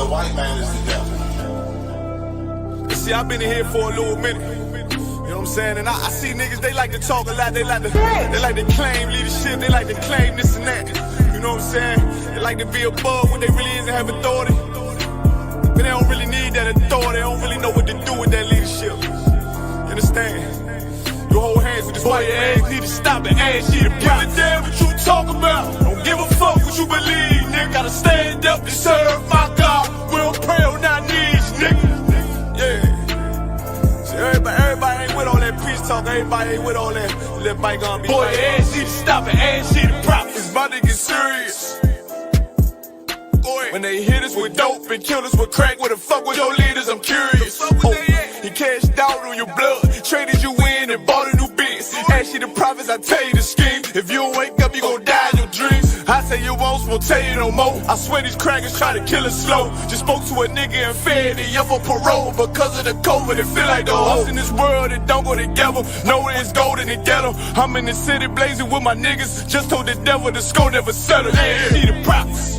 the white man is the devil. See, I've been in here for a little minute. You know what I'm saying? And I see niggas, they like to talk a lot. They like to claim leadership. They like to claim this and that. You know what I'm saying? They like to be above what they really is and have authority. But they don't really need that authority. They don't really know what to do with that leadership. You understand? You hold hands with this white ass, need to stop it, ass shit. Give a damn what you talk about. Don't give a fuck what you believe, nigga. Gotta stand up and serve my God. We don't pray on our knees, nigga. Yeah. See, everybody ain't with all that peace talk. Everybody ain't with all that bygone be. Boy, ass shit to stop it, ass shit to prop. It's about to get serious. When they hit us with dope and kill us with crack, where the fuck with your leaders? I'm curious. He cashed out on your blood, traded you in and bought a new biz. Ask you the prophets, I tell you the scheme. If you don't wake up, you gon' die in your dreams. I say you won't tell you no more. I swear these crackers try to kill us slow. Just spoke to a nigga and fed he up for parole because of the COVID. It feel like the hoes in this world that don't go together. Know that it's gold in the ghetto. I'm in the city blazing with my niggas. Just told the devil the score never settle. Yeah, see the prophets.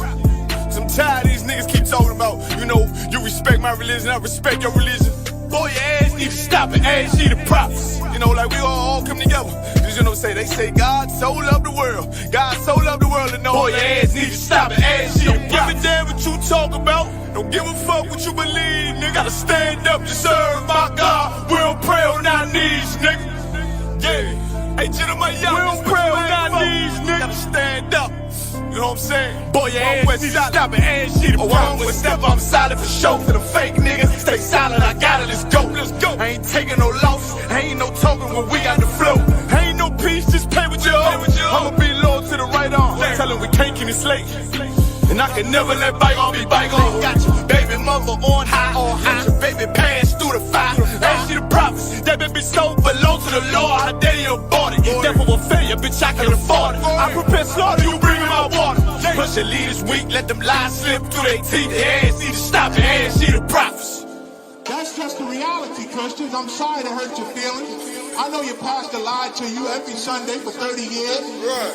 I'm tired of these niggas keep talking about, you know, you respect my religion, I respect your religion. Boy, your ass need to stop it, ass need the props. You know, like we all come together. Cause you know, they say God so loved the world. God so loved the world to know. Boy, your ass need to stop it, ass need the props. Don't give a damn what you talk about. Don't give a fuck what you believe, nigga. Gotta stand up to serve my God. We don't pray on our knees, nigga. Yeah. Hey, Jeremiah, we don't pray on our knees, nigga. Gotta stand up. You know what I'm saying? Boy, your ass need to stop it, ass shit. Oh, I'm with step, I'm solid for show. For the fake niggas, stay silent, I got it, let's go, let's go. I ain't taking no loss, ain't no talking when we got the flow. Ain't no peace, just play with your own. I'ma be loyal to the right arm. Tell him we can't keep it slate. And I can never let bygone be bygone. Got your baby mother on high, got your baby pants through the fire. Ask you the prophets, that baby soul belong to the Lord. How dare you abort it? Therefore will failure, bitch, I can afford it. I prepare slaughter, you bring my water. Plus your leaders weak, let them lies slip through their teeth. Their ass need to stop it, ass need the prophets. That's just the reality, Christians. I'm sorry to hurt your feelings. I know your pastor lied to you every Sunday for 30 years,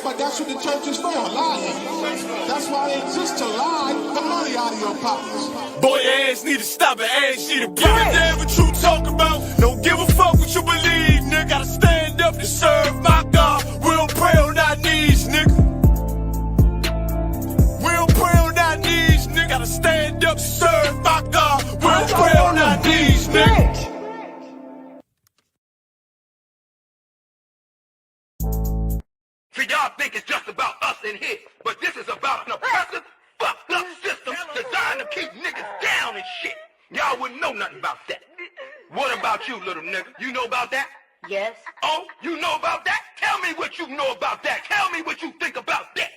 but that's what the church is for, lying. That's why they exist, to lie the money out of your pockets. Boy, your ass need to stop it, ass need to give a damn what you talk about. Don't give a fuck what you believe, nigga. Gotta stand up to serve my God. We don't pray on our knees, nigga. We don't pray on our knees, nigga. Gotta stand up to serve my God. We don't pray on our knees, nigga. See, y'all think it's just about us in here, but this is about an oppressive, fucked up system designed to keep niggas down and shit. Y'all wouldn't know nothing about that. What about you, little nigga? You know about that? Yes. Oh, you know about that? Tell me what you know about that. Tell me what you think about that.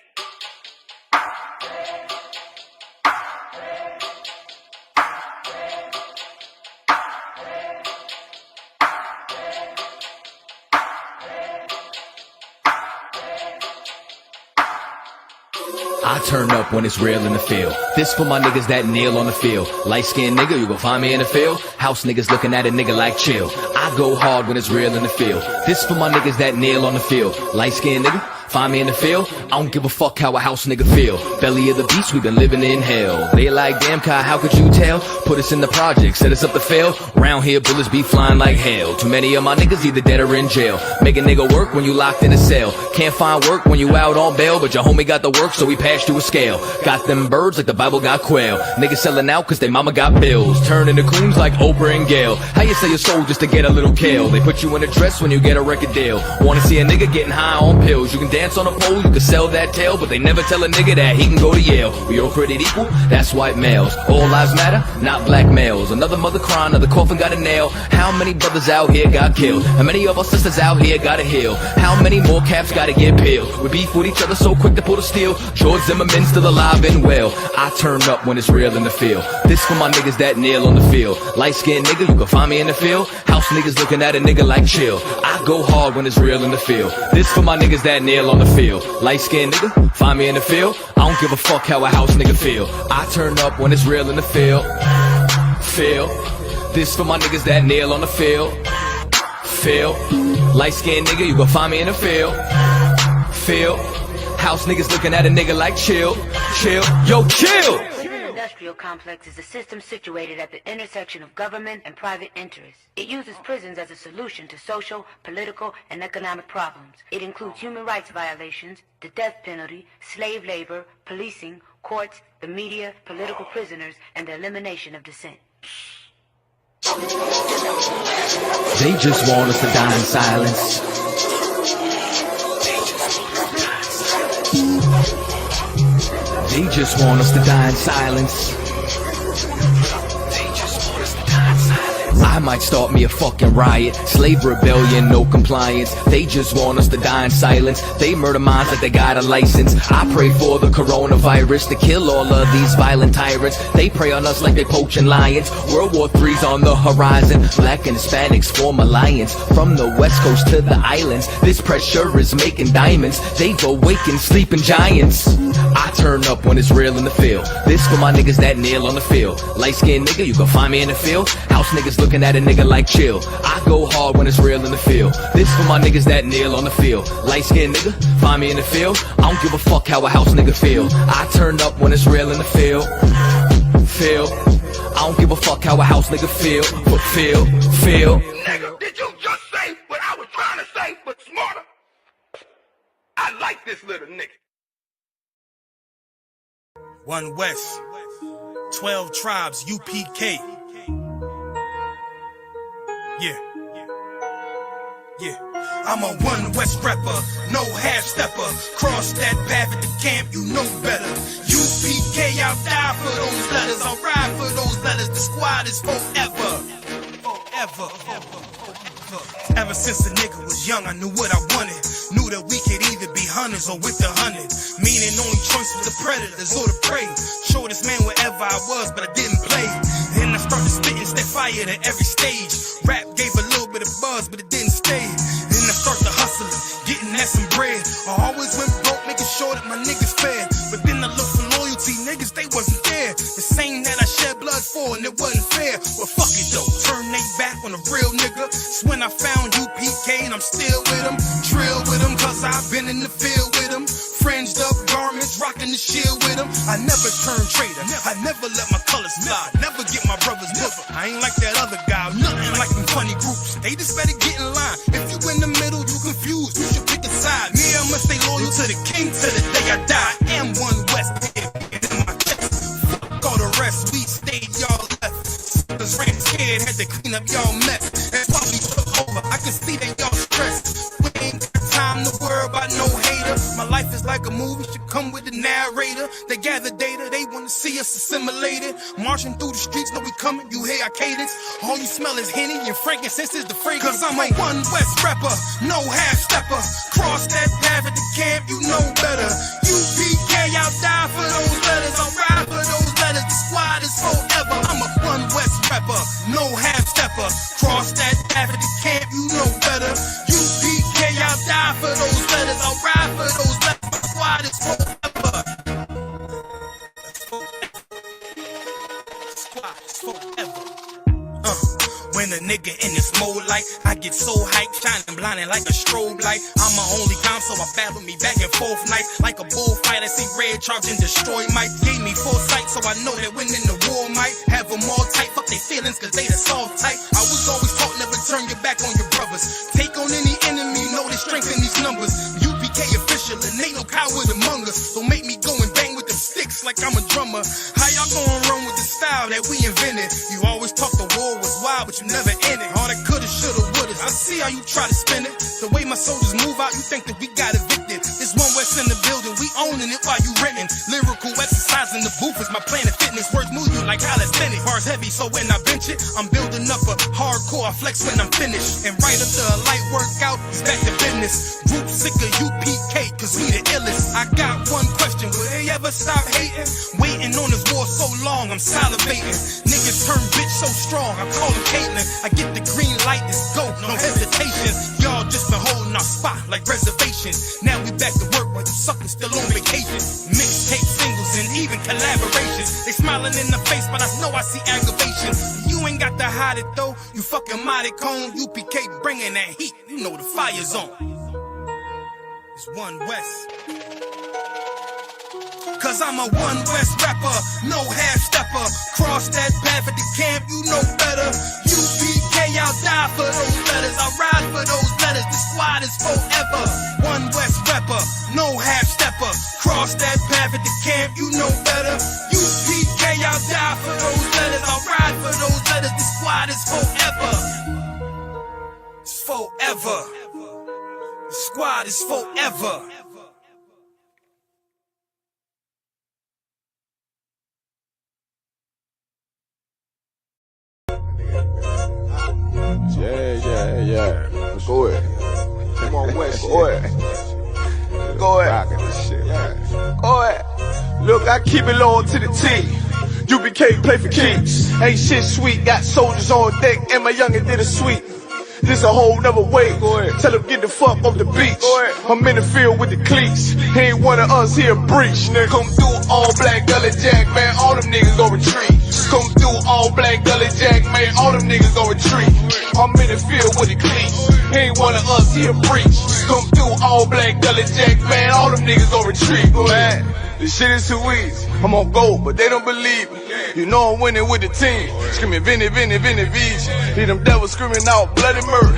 I turn up when it's real in the field. This for my niggas that kneel on the field. Light-skinned nigga, you gon' find me in the field. House niggas looking at a nigga like chill. I go hard when it's real in the field. This for my niggas that kneel on the field. Light-skinned nigga, find me in the field. I don't give a fuck how a house nigga feel. Belly of the beast, we been living in hell. They like, damn Kai, how could you tell? Put us in the project, set us up to fail. Round here, bullets be flying like hell. Too many of my niggas either dead or in jail. Make a nigga work when you locked in a cell. Can't find work when you out on bail, but your homie got the work, so we passed you a scale. Got them birds like the Bible got quail. Niggas selling out cause they mama got bills. Turning to queens like Oprah and Gayle. How you sell your soul just to get a little kale? They put you in a dress when you get a record deal. Wanna see a nigga getting high on pills? You can dance on a pole, you can sell that tail, but they never tell a nigga that he can go to Yale. We all created equal, that's white males. All lives matter, not black males. Another mother crying, another coffin got a nail. How many brothers out here got killed? How many of our sisters out here gotta heal? How many more caps gotta get peeled? We beef with each other so quick to pull the steel. George Zimmerman still alive and well. I turn up when it's real in the field. This for my niggas that kneel on the field. Light-skinned nigga, you can find me in the field. House niggas looking at a nigga like chill. I go hard when it's real in the field. This for my niggas that kneel on the field. Light-skinned nigga, find me in the field. I don't give a fuck how a house nigga feel. I turn up when it's real in the field. Feel. This for my niggas that kneel on the field. Feel. Light-skinned nigga, you gon' find me in the field. Feel. House niggas looking at a nigga like chill. Chill. Yo, chill. industrial complex is a system situated at the intersection of government and private interests. It uses prisons as a solution to social, political, and economic problems. It includes human rights violations, the death penalty, slave labor, policing, courts, the media, political prisoners, and the elimination of dissent. They just want us to die in silence. They just want us to die in silence. I might start me a fucking riot. Slave rebellion, no compliance. They just want us to die in silence. They murder minds like they got a license. I pray for the coronavirus to kill all of these violent tyrants. They prey on us like they poaching lions. World War III's on the horizon. Black and Hispanics form alliance. From the west coast to the islands, this pressure is making diamonds. They've awakened sleeping giants. I turn up when it's real in the field. This for my niggas that kneel on the field. Light-skinned nigga, you can find me in the field. House niggas looking at a nigga like chill. I go hard when it's real in the field. This for my niggas that kneel on the field. Light-skinned nigga, find me in the field. I don't give a fuck how a house nigga feel. I turn up when it's real in the field. I don't give a fuck how a house nigga feel. But feel. Nigga, did you just say what I was trying to say, but smarter? I like this little nigga. One West, 12 tribes, UPK. Yeah. I'm a One West rapper, no half stepper. Cross that path at the camp, you know better. UPK, I'll die for those letters. I'll ride for those letters. The squad is forever. Ever since a nigga was young, I knew what I wanted. Knew that we could either be hunters or with the hunted. Meaning only choice was the predators or the prey. Shortest man wherever I was, but I didn't play. Then I started spitting, step fire at every stage. Rap gave a little bit of buzz, but it didn't stay. Then I started hustling, getting at some bread. I always went broke, making sure that my niggas fed. But then I looked for loyalty, niggas, they wasn't there. The same that I shed blood for, and it wasn't fair. Well, fuck it though, turn they back on a real nigga. It's when I found UPK and I'm still with them. Drill with them, cause I've been in the field with them. Fringed up garments, rocking the shield with them. I never turn traitor, I never let my colors fly. Never get my brother's liver. I ain't like that other guy, nothing like them funny groups. They just better get in line. If you in the middle, you confused, you should pick a side. Me, I must stay loyal to the king till the day I die. I am One West, in my chest. Fuck all the rest, we stayed, y'all left. Suckers ran scared, had to clean up y'all mess. That's why we took over, I can see that y'all stressed. We ain't got time to worry about no hater. My life is like a movie, should come with a narrator. They gather data, they wanna see us assimilated. Marching through the streets, know we coming, you hear our cadence. All you smell is Henny and frankincense is the fragrance. Cause I'm a One West rapper, no half stepper. Cross that path at the camp, you know better. UPK, I'll die for those letters, I'll ride for those letters. The squad is forever. I'm a One West rapper, no half stepper. Cross that path at the camp, you know better. UPK, I'll die for those letters, I'll ride for those letters. My squad is forever. When a nigga in this mode like I get so hyped, shining blinding like a strobe light. I'm my only count, so I battle me back and forth night like a bullfight. I see red charge and destroy might. Gave me foresight, so I know that winning the war might have them all tight. Fuck their feelings, cause they the soft type. I was always taught never turn your back on your brothers. Take on any enemy, know they strength in these numbers. UPK official and ain't no coward among us. So make me go and bang with them sticks like I'm a drummer. How y'all gonna run with the style that we invented? You always talk the war was wild, but you never in it. All that coulda, shoulda, woulda. I see how you try to spin it. The way my soldiers move out, you think that we got evicted. It's One West in the building, we owning it while you renting. Lyrical exercise in the booth is my Planet Fitness. Words move you like calisthenics. Bars heavy, so when I bench it, I'm building up a hardcore. I flex when I'm finished. And right after a light workout, it's back to business. Group sick of UPK, cause we the illest. I got one question, will they ever stop hating? Waiting on this war so long, I'm salivating. Niggas turn bitch so strong, I call them Caitlyn. I get the green light, let's go, no hesitation. Y'all just been holding our spot like reservations. Now we back to work while you suckers still on vacation. Mixtape singles and even collaborations. They smiling in the face, but I know I see aggravation. You ain't got to hide it though, you fucking mighty cone. UPK bringing that heat, you know the fire's on. It's One West. Cause I'm a One West rapper, no half stepper. Cross that path at the camp, you know better. UPK, I'll die for those letters. I'll ride for those letters. The squad is forever. One West rapper, no half stepper. Cross that path at the camp, you know better. UPK, I'll die for those letters. I'll ride for those letters. The squad is forever. It's forever. The squad is forever. Yeah. Go ahead. Come on, West. Go ahead. Go ahead. Go ahead. Look, I keep it loyal to the T. UBK play for keeps. Ain't shit sweet. Got soldiers on deck, and my youngin' did a sweep. This a whole nother way. Go ahead. Tell him get the fuck off the beach. Go ahead. I'm in the field with the cleats. He ain't one of us, he a breach. Nigga, come through all black gully jack, man. All them niggas gon' retreat. Come through all black gully jack, man. All them niggas gon' retreat. I'm in the field with the cleats. He ain't one of us, he a breach. Come through all black gully jack, man. All them niggas gon' retreat. Go ahead. This shit is too easy. I'm on go, but they don't believe me. You know I'm winning with the team. Screaming Vinny, Vinny, Vinny, Vij. Hear them devils screaming out bloody murder.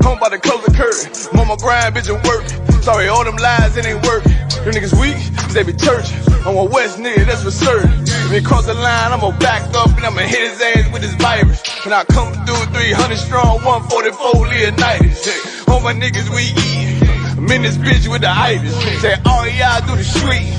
I'm about to close the curtain. Mama grind, bitch, and work. Sorry, all them lies, it ain't working. Them niggas weak, cause they be churching. I'm a West nigga, that's for certain. If he cross the line, I'ma back up and I'ma hit his ass with this virus. And I come through 300 strong, 144 Leonidas. All my niggas we eat. I'm in this bitch with the itis. Say all y'all do the street.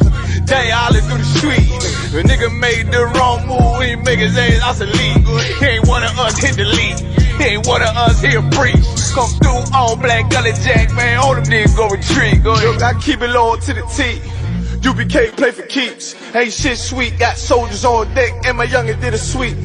Day all through the street. The nigga made the wrong move, he make his ass obsolete. He ain't one of us, hit the lead. He ain't one of us, he a breach. Come through all black gully jack, man. All them niggas go retreat. Go ahead. Look, I keep it loyal to the T. UBK play for keeps. Ain't shit sweet. Got soldiers on deck, and my youngin' did a sweep.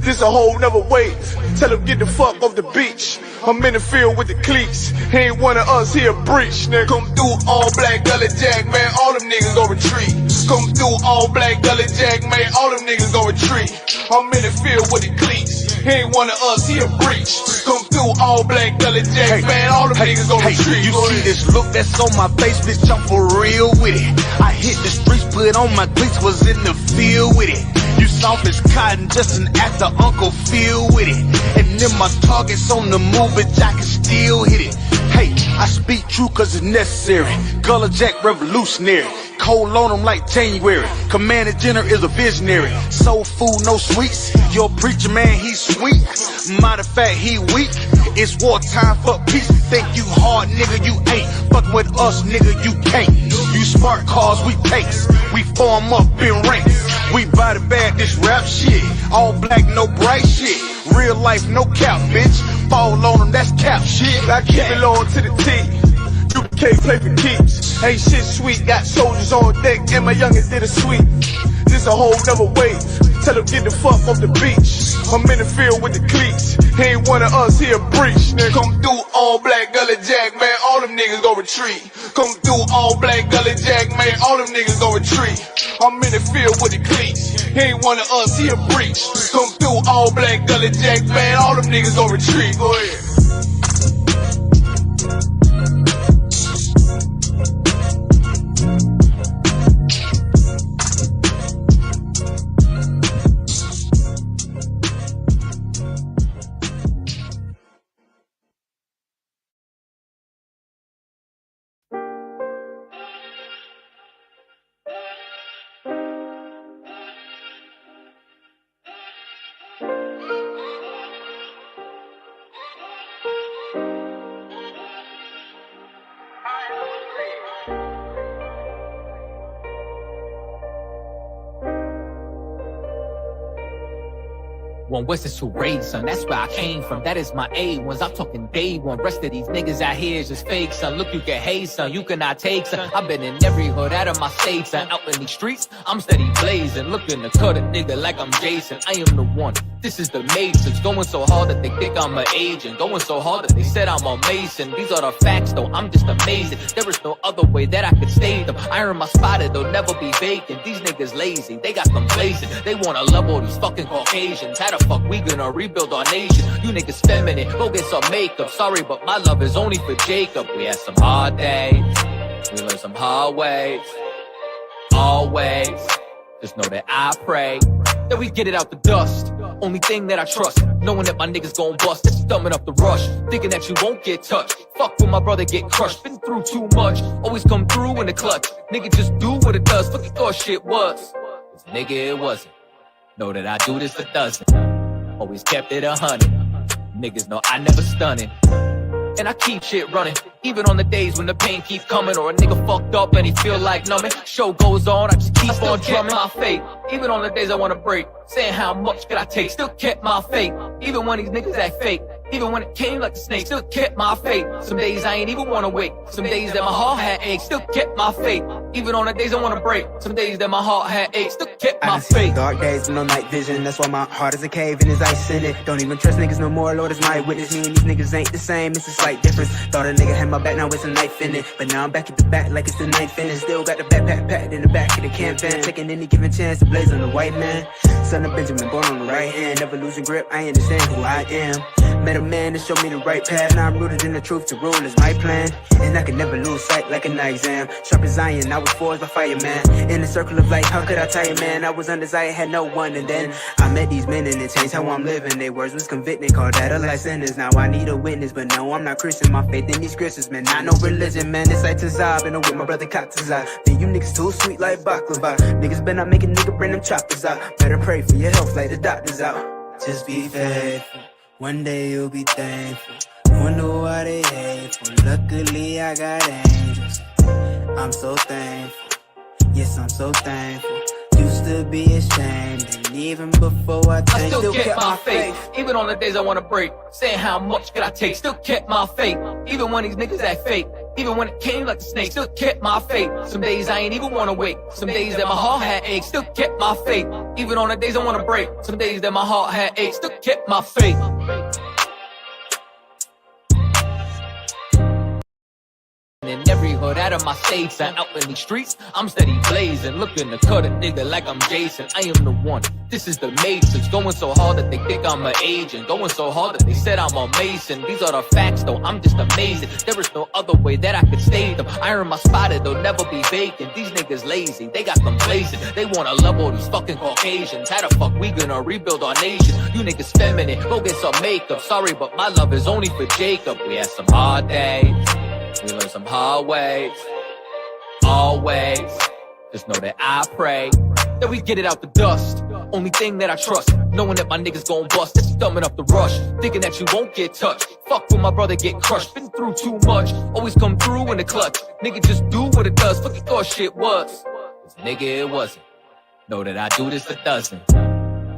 This a whole nother wave. Tell him get the fuck off the beach. I'm in the field with the cleats. He ain't one of us, he a breach. Nigga, come through all black gully jack, man. All them niggas gon' retreat. Come through all black gully jack, man. All them niggas gon' retreat. I'm in the field with the cleats. He ain't one of us, he a breach. Come through all black gully jack, man. All them niggas gon' retreat. You see this look that's on my face, bitch, I'm for real with it. I hit the streets, put on my cleats, was in the field with it. You soft as cotton, just an actor, Uncle Phil with it. And then my target's on the move, but I can still hit it. Hey, I speak true cause it's necessary. Gullah Jack revolutionary. Cold on them like January. Commander General is a visionary. Soul food, no sweets. Your preacher man, he's sweet. Matter of fact, he weak. It's wartime for peace. Think you hard, nigga, you ain't. Fuck with us, nigga, you can't. You smart cars, we pace. We form up in ranks. We body bag this rap shit. All black, no bright shit. Real life, no cap, bitch. Fall on them, that's cap shit. I keep it loyal to the T. UBK play for keeps. Ain't shit sweet. Got soldiers on deck, and my youngin' did a sweep. This a whole nother wave. Tell him get the fuck off the beach. I'm in the field with the cleats. He ain't one of us, he a breach. Nigga, come through all black gully jack, man. All them niggas gon' retreat. Come through all black gully jack, man. All them niggas gon' retreat. I'm in the field with the cleats. He ain't one of us, he a breach. Come through all black gully jack, man. All them niggas gon' retreat. Go ahead. One West is who raised, son. That's where I came from. That is my A1s. I'm talking day one. Rest of these niggas out here is just fake, son. Look, you can hate, son. You cannot take, son. I've been in every hood out of my state, son. Out in these streets, I'm steady blazing. Looking to cut a nigga like I'm Jason. I am the one. This is the Matrix. Going so hard that they think I'm an agent. Going so hard that they said I'm a Mason. These are the facts, though. I'm just amazing. There is no other way that I could save them. Iron my spotted, they'll never be vacant. These niggas lazy. They got complacent. They wanna level these fucking Caucasians. How the fuck we gonna rebuild our nation? You niggas feminine. Go get some makeup. Sorry, but my love is only for Jacob. We had some hard days. We learned some hard ways. All always. Just know that I pray that we get it out the dust. Only thing that I trust, knowing that my niggas gon' bust. That's dumbing up the rush, thinking that you won't get touched. Fuck when my brother get crushed, been through too much. Always come through in the clutch. Nigga just do what it does, fuck you thought shit was. 'Cause nigga it wasn't. Know that I do this a dozen. Always kept it 100. Niggas know I never stunning. And I keep shit running, even on the days when the pain keep coming, or a nigga fucked up and he feel like numbing. Show goes on, I just keep on drumming my fate. Even on the days I wanna break, saying how much could I take, still kept my faith. Even when these niggas act fake, even when it came like a snake, still kept my faith. Some days I ain't even wanna wake, some days that my heart had aches, still kept my faith. Even on the days I wanna break, some days that my heart had aches, still kept my faith. Dark days with no night vision, that's why my heart is a cave and there's ice in it. Don't even trust niggas no more, Lord is my witness. Me and these niggas ain't the same, it's a slight difference. Thought a nigga had my back, now it's a knife in it. But now I'm back at the back like it's the ninth inning. Still got the backpack packed in the back of the campaign, taking any given chance to blaze on the white man. Son of Benjamin, born on the right hand, never losing grip, I understand who I am. Met a man to show me the right path, now I'm rooted in the truth, to rule is my plan. And I can never lose sight like an exam. Sharp as iron, I was forged by fire, man. In the circle of life, how could I tell you, man? I was undesired, had no one, and then I met these men and it changed how I'm living. Their words was convicting, called that a life sentence. Now I need a witness, but no, I'm not Christian. My faith in these scriptures, man, not no religion, man. It's like Tazab, and I'm with my brother Katazab. Man, you niggas too sweet like baklava. Niggas better not make a nigga bring them choppers out. Better pray for your health like the doctors out. Just be faithful, one day you'll be thankful. Wonder why they hateful. Luckily I got angels. I'm so thankful. Yes, I'm so thankful. Used to be ashamed, and even before I changed, still kept my faith. Even on the days I wanna break, saying how much could I take, still kept my faith. Even when these niggas act fake, even when it came like a snake, still kept my faith. Some days I ain't even wanna wake, some days that my heart had aches, still kept my faith. Even on the days I wanna break, some days that my heart had aches, still kept my faith. In every hood out of my states and out in these streets, I'm steady blazing, looking to cut a nigga like I'm Jason. I am the one, this is the matrix. Going so hard that they think I'm an agent, going so hard that they said I'm a mason. These are the facts though, I'm just amazing. There is no other way that I could state them. Iron my spotted, they'll never be vacant. These niggas lazy, they got complacent. They wanna level these fucking Caucasians. How the fuck we gonna rebuild our nation? You niggas feminine, go get some makeup. Sorry, but my love is only for Jacob. We had some hard days, we learned some hard ways. Always, just know that I pray that we get it out the dust. Only thing that I trust, knowing that my niggas gon' bust. That's dumbing up the rush, thinking that you won't get touched. Fuck when my brother get crushed, been through too much. Always come through in the clutch. Nigga just do what it does, fuck you thought shit was. 'Cause nigga it wasn't. Know that I do this a dozen.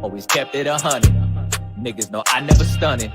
Always kept it 100. Niggas know I never stunning.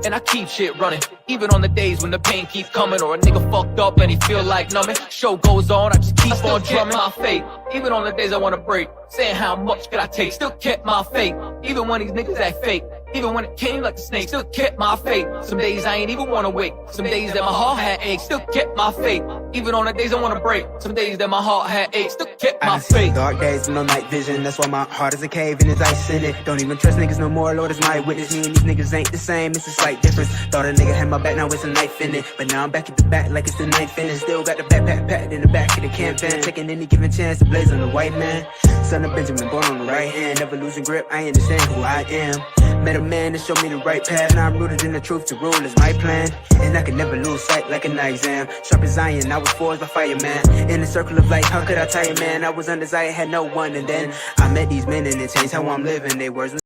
And I keep shit running, even on the days when the pain keep coming, or a nigga fucked up and he feel like numbing. Show goes on, I just keep on drumming my faith. Even on the days I wanna break, saying how much could I take, still kept my faith. Even when these niggas act fake, even when it came like a snake, still kept my faith. Some days I ain't even wanna wake, some days that my heart had aches, still kept my faith. Even on the days I wanna break, some days that my heart had aches, still kept my faith. Dark days with no night vision, that's why my heart is a cave and there's ice in it. Don't even trust niggas no more, Lord is my witness. Me and these niggas ain't the same, it's a slight difference. Thought a nigga had my back, now it's a knife in it. But now I'm back at the back like it's the ninth inning. Still got the backpack packed in the back of the campaign, taking any given chance to blaze on the white man. Son of Benjamin, born on the right hand, never losing grip, I understand who I am. Met a man to show me the right path, now I'm rooted in the truth, to rule is my plan. And I can never lose sight like an exam. Sharp as iron, I was forged by fire, man. In the circle of life, how could I tell you, man? I was undesired, had no one, and then I met these men and it changed how I'm living. They words. Let's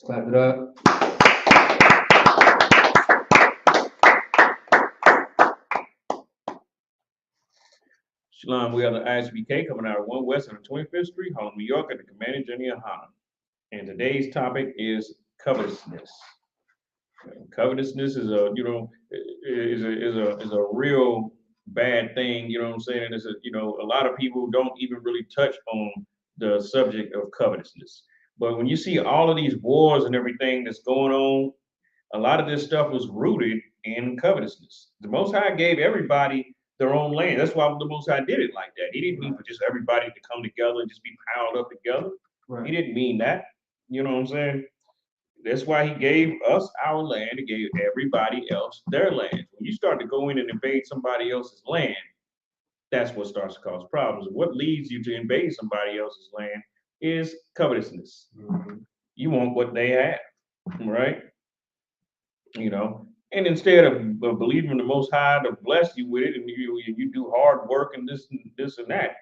clap it up. Shalom, we are the ISBK coming out of 1 West on 25th Street, Harlem, New York, at the Commanding Journey of Harlem. And today's topic is covetousness. Covetousness is a, is a real bad thing. You know what I'm saying? It's a lot of people don't even really touch on the subject of covetousness. But when you see all of these wars and everything that's going on, a lot of this stuff was rooted in covetousness. The Most High gave everybody their own land. That's why the Most High did it like that. He didn't mean for just everybody to come together and just be piled up together. Right. He didn't mean that. You know what I'm saying? That's why he gave us our land. He gave everybody else their land. When you start to go in and invade somebody else's land, That's what starts to cause problems. What leads you to invade somebody else's land is covetousness. You want what they have, right? You know, and instead of believing in the Most High to bless you with it, and you do hard work and this and that,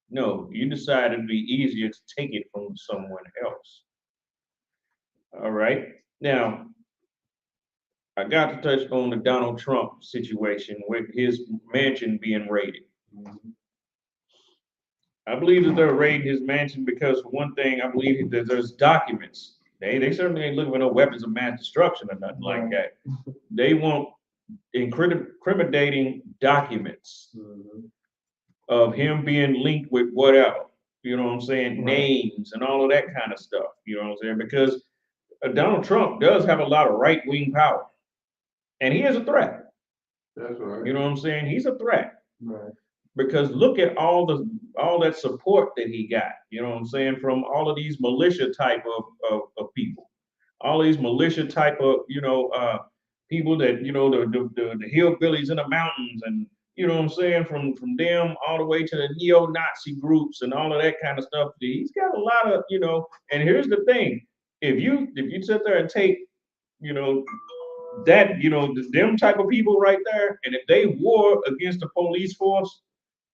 no, you decide it'd be easier to take it from someone else. All right. Now, I got to touch on the Donald Trump situation with his mansion being raided. I believe that they're raiding his mansion because, for one thing, I believe that there's documents. They certainly ain't looking for no weapons of mass destruction or nothing like that. They want incriminating documents of him being linked with whatever. You know what I'm saying? Names and all of that kind of stuff. You know what I'm saying? Because Donald Trump does have a lot of right-wing power, and he is a threat. That's right. You know what I'm saying? He's a threat. Right. Because look at all that support that he got, you know what I'm saying, from all of these militia type of people, all these militia type of, people that, the hillbillies in the mountains, and you know what I'm saying, from them all the way to the neo-Nazi groups and all of that kind of stuff. He's got a lot of, and here's the thing, if you sit there and take, them type of people right there, and if they war against the police force,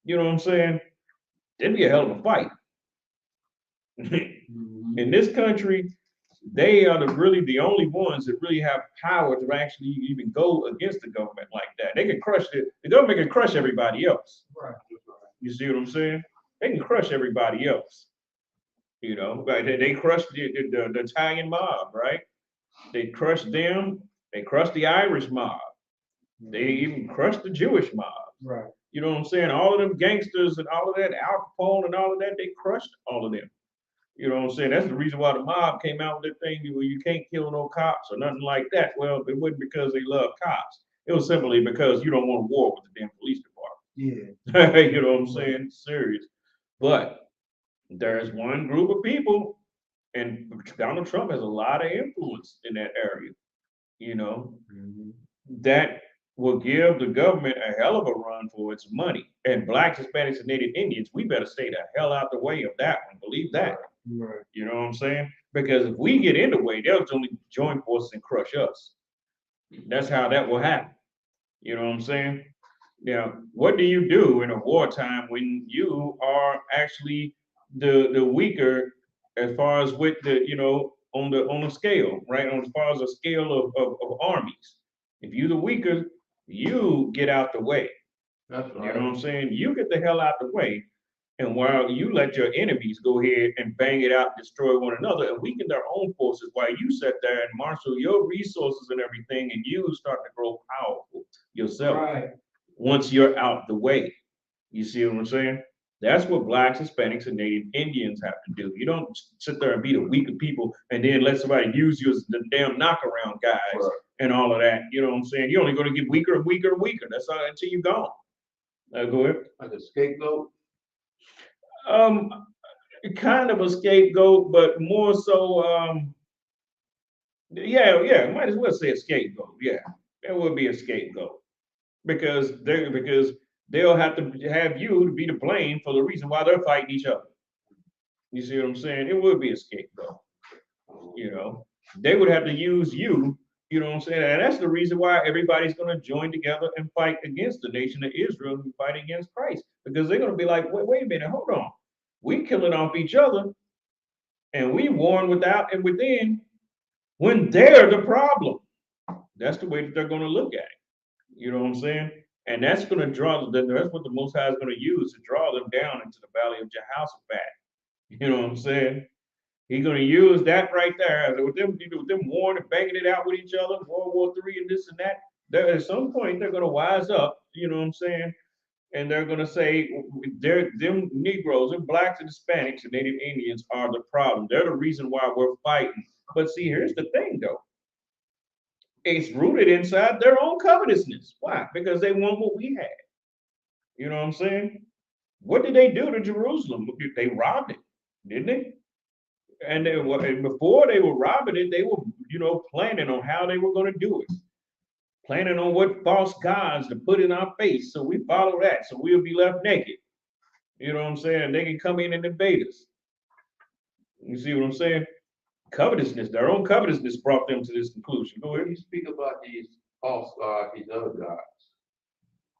you know what I'm saying, it'd be a hell of a fight. In this country, they are really the only ones that really have power to actually even go against the government like that. They can crush the government can crush everybody else. Right. You see what I'm saying? They can crush everybody else. Like they crushed the Italian mob, right? They crushed them. They crushed the Irish mob. They even crushed the Jewish mob. Right. You know what I'm saying? All of them gangsters and all of that, Al Capone and all of that, they crushed all of them. You know what I'm saying? That's the reason why the mob came out with that thing where you can't kill no cops or nothing like that. Well, it wasn't because they love cops. It was simply because you don't want to war with the damn police department. Yeah. You know what I'm saying? Serious. But there's one group of people, and Donald Trump has a lot of influence in that area, that will give the government a hell of a run for its money. And Blacks, Hispanics, and Native Indians, we better stay the hell out the way of that one. Believe that. Right. You know what I'm saying? Because if we get in the way, they'll only join forces and crush us. That's how that will happen. You know what I'm saying? Now, what do you do in a wartime when you are actually the weaker as far as with the, on the scale, right? As far as a scale of armies. If you're the weaker, you get out the way. That's right. You know what I'm saying? You get the hell out the way. And while you let your enemies go ahead and bang it out, destroy one another, and weaken their own forces, while you sit there and marshal your resources and everything, and you start to grow powerful yourself. Right. Once you're out the way. You see what I'm saying? That's what Blacks, Hispanics, and Native Indians have to do. You don't sit there and be the weaker people and then let somebody use you as the damn knockaround guys. Right. And all of that. You know what I'm saying? You're only going to get weaker and weaker and weaker. That's all until you're gone. Go ahead. Like a scapegoat? Kind of a scapegoat, but more so, might as well say a scapegoat. Yeah, there would be a scapegoat because they'll have to have you to be to blame for the reason why they're fighting each other. You see what I'm saying? It would be a scapegoat. They would have to use you. You know what I'm saying? And that's the reason why everybody's going to join together and fight against the nation of Israel and fight against Christ. Because they're going to be like, wait a minute, hold on. We killing off each other and we warring without and within when they're the problem. That's the way that they're going to look at it. You know what I'm saying? And that's going to that's what the Most High is going to use to draw them down into the valley of Jehoshaphat. You know what I'm saying? He's going to use that right there with them warring and banging it out with each other, World War III and this and that. There, at some point, they're going to wise up, you know what I'm saying? And they're going to say, them Negroes and Blacks and Hispanics and Native Indians are the problem. They're the reason why we're fighting. But see, here's the thing, though. It's rooted inside their own covetousness. Why? Because they want what we had. You know what I'm saying? What did they do to Jerusalem? They robbed it, didn't they? And before they were robbing it, they were, planning on how they were going to do it. planning on what false gods to put in our face. So we follow that. So we'll be left naked. You know what I'm saying? They can come in and invade us. You see what I'm saying? Covetousness, their own covetousness brought them to this conclusion. Go ahead. When you speak about these false gods, these other gods,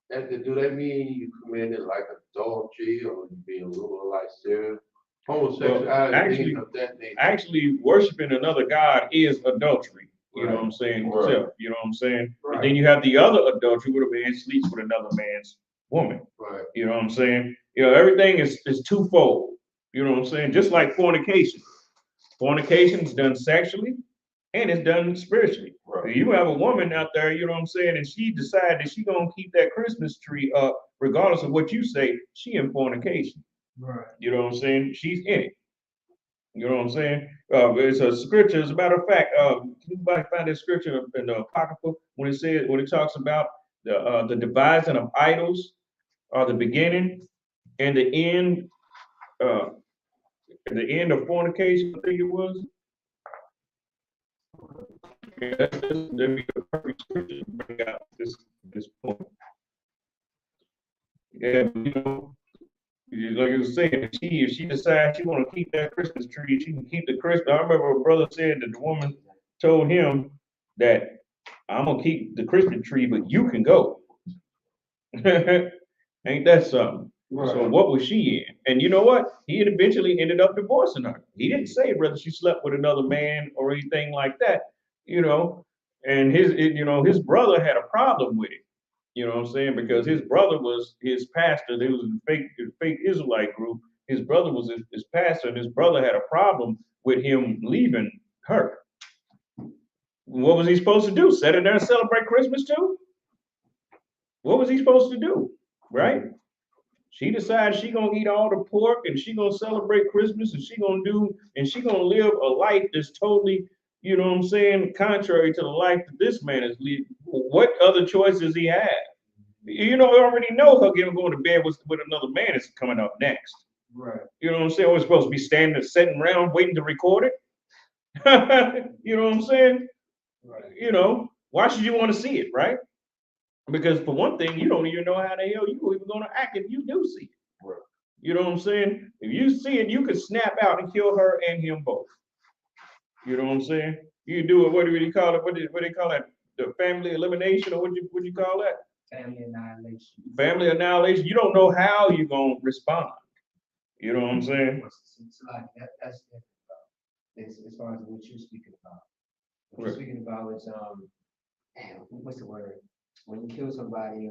do that mean you committed like adultery or you being a little like serious? Homosexuality, actually, of that nature. Actually, worshiping another god is adultery. You know what I'm saying? Right. Yourself, you know what I'm saying? Right. And then you have the other adultery where a man sleeps with another man's woman. Right. You know what I'm saying? You know, everything is twofold. You know what I'm saying? Just like fornication. Fornication is done sexually and it's done spiritually. Right. You have a woman out there, you know what I'm saying, and she decided that she's gonna keep that Christmas tree up, regardless of what you say, she in fornication. Right. You know what I'm saying? She's in it. You know what I'm saying? It's a scripture. As a matter of fact, can anybody find that scripture in the Apocrypha when it talks about the devising of idols are the beginning and the end, the end of fornication, I think it was. Yeah, that'd be a perfect scripture to bring out this point. Yeah, but, you know, like I was saying, if she decides she want to keep that Christmas tree, she can keep the Christmas. I remember a brother said that the woman told him that I'm gonna keep the Christmas tree, but you can go. Ain't that something? Right. So what was she in? And you know what? He had eventually ended up divorcing her. He didn't say whether she slept with another man or anything like that, you know. And his brother had a problem with it. You know what I'm saying? Because his brother was his pastor. There was a fake Israelite group. His brother was his pastor, and his brother had a problem with him leaving her. What was he supposed to do? Sit in there and celebrate Christmas too? What was he supposed to do? Right? She decides she gonna eat all the pork and she gonna celebrate Christmas and she gonna live a life that's totally, you know what I'm saying, contrary to the life that this man is leading. What other choice does he have? You know, I already know her going to bed with another man is coming up next. Right. You know what I'm saying? We're supposed to be sitting around waiting to record it. You know what I'm saying? Right. You know, why should you want to see it, right? Because for one thing, you don't even know how the hell you're even going to act if you do see it. Right. You know what I'm saying? If you see it, you could snap out and kill her and him both. You know what I'm saying? You do it. What do you call it? What do they call that? The family elimination, or what you call that? Family annihilation. Family annihilation. You don't know how you're gonna respond. You know what I'm saying? It's like that's different. As far as what you're speaking about. What Right. you're speaking about is what's the word? When you kill somebody,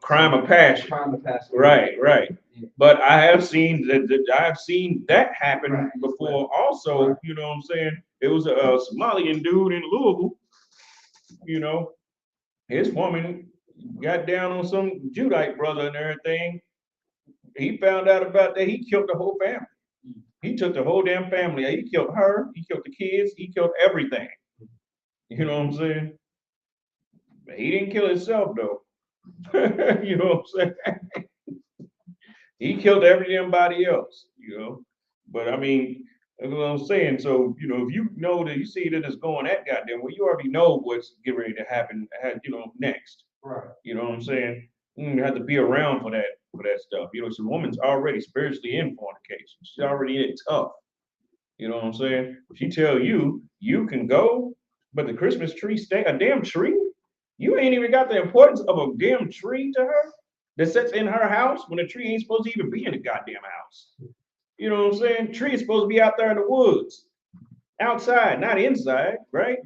Crime of passion. crime of passion. Right. Yeah. But I have seen that happen Right. before. Also, Right. you know what I'm saying? It was a Somalian dude in Louisville. You know, his woman got down on some Judite brother and everything. He found out about that. He killed the whole family. He took the whole damn family. He killed her. He killed the kids. He killed everything. You know what I'm saying? But he didn't kill himself though. You know what I'm saying? He killed everybody else, you know. But I mean, that's what I'm saying. So, you know, if you know that you see that it's going that goddamn well, you already know what's getting ready to happen, you know, next. Right. You know what I'm saying? You have to be around for that stuff. You know, so a woman's already spiritually in fornication. She's already in it tough. You know what I'm saying? She tell you, you can go, but the Christmas tree stay a damn tree? You ain't even got the importance of a damn tree to her that sits in her house when the tree ain't supposed to even be in the goddamn house. You know what I'm saying? Tree is supposed to be out there in the woods, outside, not inside, right?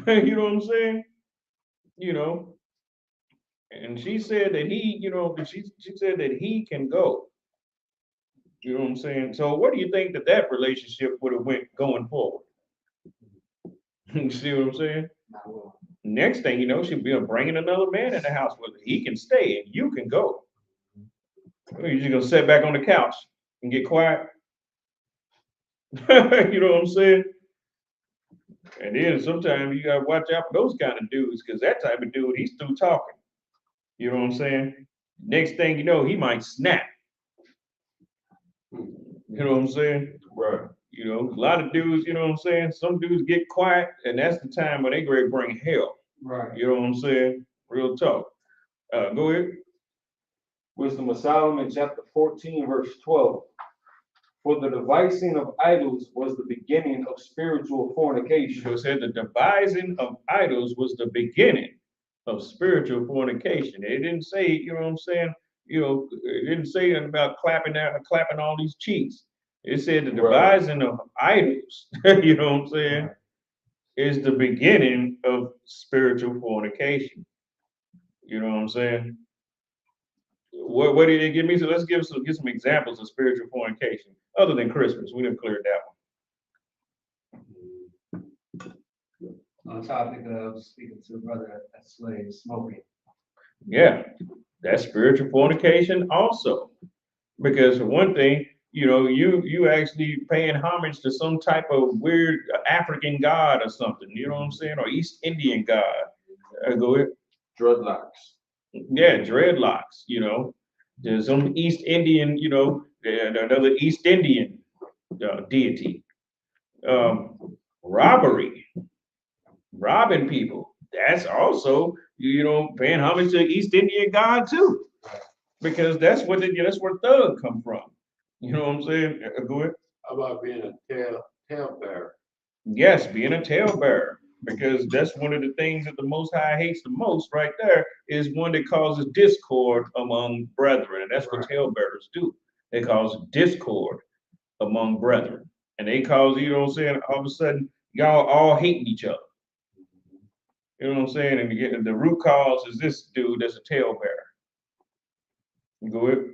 You know what I'm saying? You know, and she said that he, you know, she said that he can go. You know what I'm saying? So what do you think that relationship would have went going forward? You see what I'm saying? Next thing you know, she'll be bringing another man in the house with her. He can stay and you can go. You're just gonna sit back on the couch and get quiet. You know what I'm saying? And then sometimes you gotta watch out for those kind of dudes, because that type of dude, he's through talking. You know what I'm saying? Next thing you know, he might snap. You know what I'm saying? Right. You know, a lot of dudes, you know what I'm saying? Some dudes get quiet, and that's the time when they ready to bring hell. Right. You know what I'm saying? Real talk. Go ahead. Wisdom of Solomon, chapter 14, verse 12. For the devising of idols was the beginning of spiritual fornication. So it said the devising of idols was the beginning of spiritual fornication. It didn't say, you know what I'm saying? You know, it didn't say anything about clapping all these cheeks. It said the devising of idols, you know what I'm saying, is the beginning of spiritual fornication. You know what I'm saying? What did it give me? So let's give some examples of spiritual fornication other than Christmas. We didn't clear that one. On topic of speaking to a brother that's slave smoking. Yeah, that's spiritual fornication also. Because for one thing, you know, you actually paying homage to some type of weird African god or something, you know what I'm saying? Or East Indian god. Go ahead. Dreadlocks. Yeah, dreadlocks, you know. There's some East Indian, you know, another East Indian deity. Robbery, robbing people. That's also, you know, paying homage to East Indian god too. Because that's where thug come from. You know what I'm saying? Go ahead. How about being a talebearer? Yes, being a talebearer. Because that's one of the things that the Most High hates the most right there is one that causes discord among brethren. And that's what talebearers do. They cause discord among brethren. And they cause, you know what I'm saying, all of a sudden, y'all all hating each other. You know what I'm saying? And the root cause is this dude that's a talebearer. Go ahead.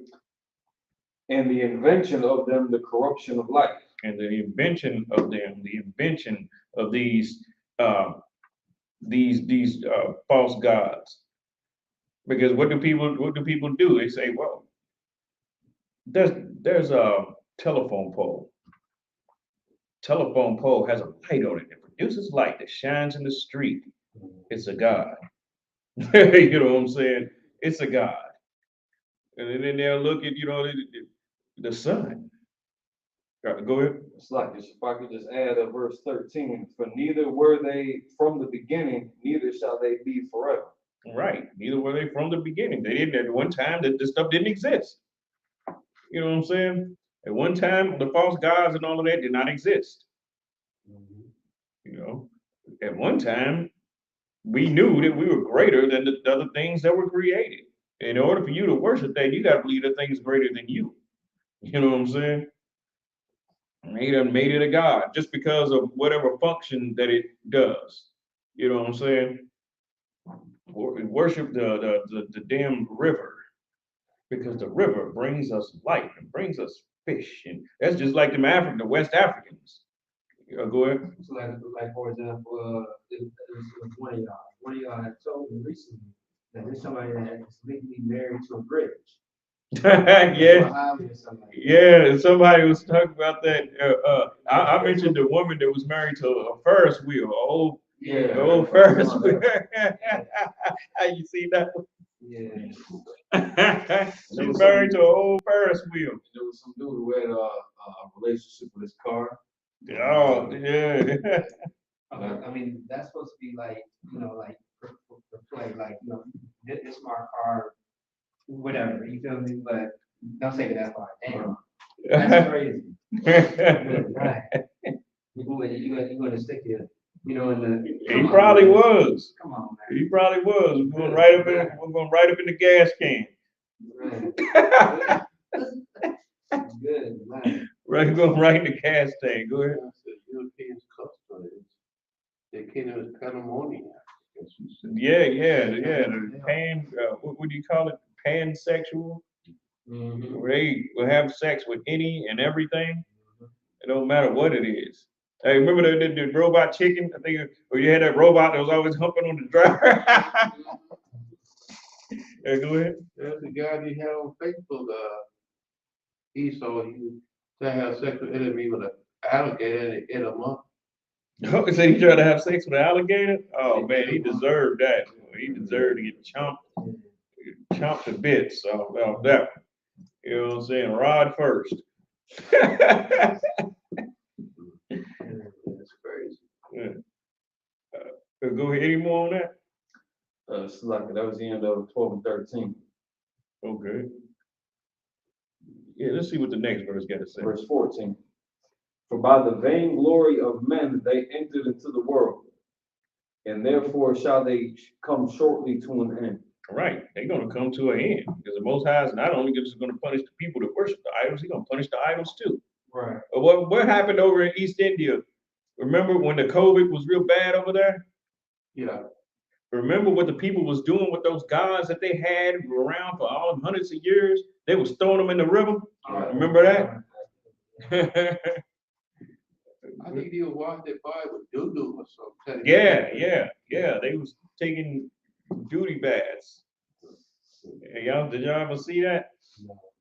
And the invention of them, the corruption of life. And the invention of them, the invention of these false gods. Because what do people do? They say, well, there's a telephone pole. Telephone pole has a light on it. It produces light that shines in the street. It's a god. You know what I'm saying? It's a god. And then they'll look at, you know, the sun. Go ahead. It's like, if I could just add a verse 13, for neither were they from the beginning, neither shall they be forever. Right. Neither were they from the beginning. They didn't, at one time, that this stuff didn't exist. You know what I'm saying? At one time, the false gods and all of that did not exist. You know, at one time, we knew that we were greater than the other things that were created. In order for you to worship that, you got to believe that thing's greater than you. You know what I'm saying? He done made it a god just because of whatever function that it does. You know what I'm saying? Worship the damn river because the river brings us life and brings us fish, and that's just like the West Africans. Go ahead. So like for example, it was one of y'all. One of y'all had told me recently that there's somebody that is legally married to a bridge. Yeah, somebody was talking about that. I mentioned the woman that was married to a Ferris wheel, old Ferris wheel. You see that one? Yeah. She's married to an old Ferris wheel. There was some dude who had a relationship with his car. Oh, yeah. I mean, that's supposed to be like, you know, like for play, like, you know, this my car, whatever, you feel me? But don't say that part. Damn. That's crazy. Right. You're gonna stick here, you know, in the. He probably was. Come on, man. He probably was. We're going right up in the gas can. Right. Good, man. Right, going right in the gas tank. Go ahead. Europeans custom. They came in with pandemonium. Yeah. The pan, what do you call it? Pansexual. Where they will have sex with any and everything. It don't matter what it is. Hey, remember the robot chicken? I think, or you had that robot that was always humping on the dryer. Yeah, go ahead. There's the guy they had on Facebook. He had sex with enemy with an alligator and it ate him up. Oh, so he tried to have sex with an alligator? Oh man, he deserved that. He deserved to get chomped to bits off that one. You know what I'm saying? Rod first. Go ahead. Any more on that? Salaki, that was the end of 12 and 13. Okay. Yeah, let's see what the next verse got to say. Verse 14. For by the vainglory of men they entered into the world, and therefore shall they come shortly to an end. Right. They're going to come to an end because the Most High is not only just going to punish the people that worship the idols, he's going to punish the idols too. Right. What happened over in East India? Remember when the COVID was real bad over there? Yeah. Remember what the people was doing with those gods that they had around for all hundreds of years? They was throwing them in the river. Remember that? I think he'll wash their body with doo-doo or something. Yeah. They was taking duty baths. Did y'all ever see that?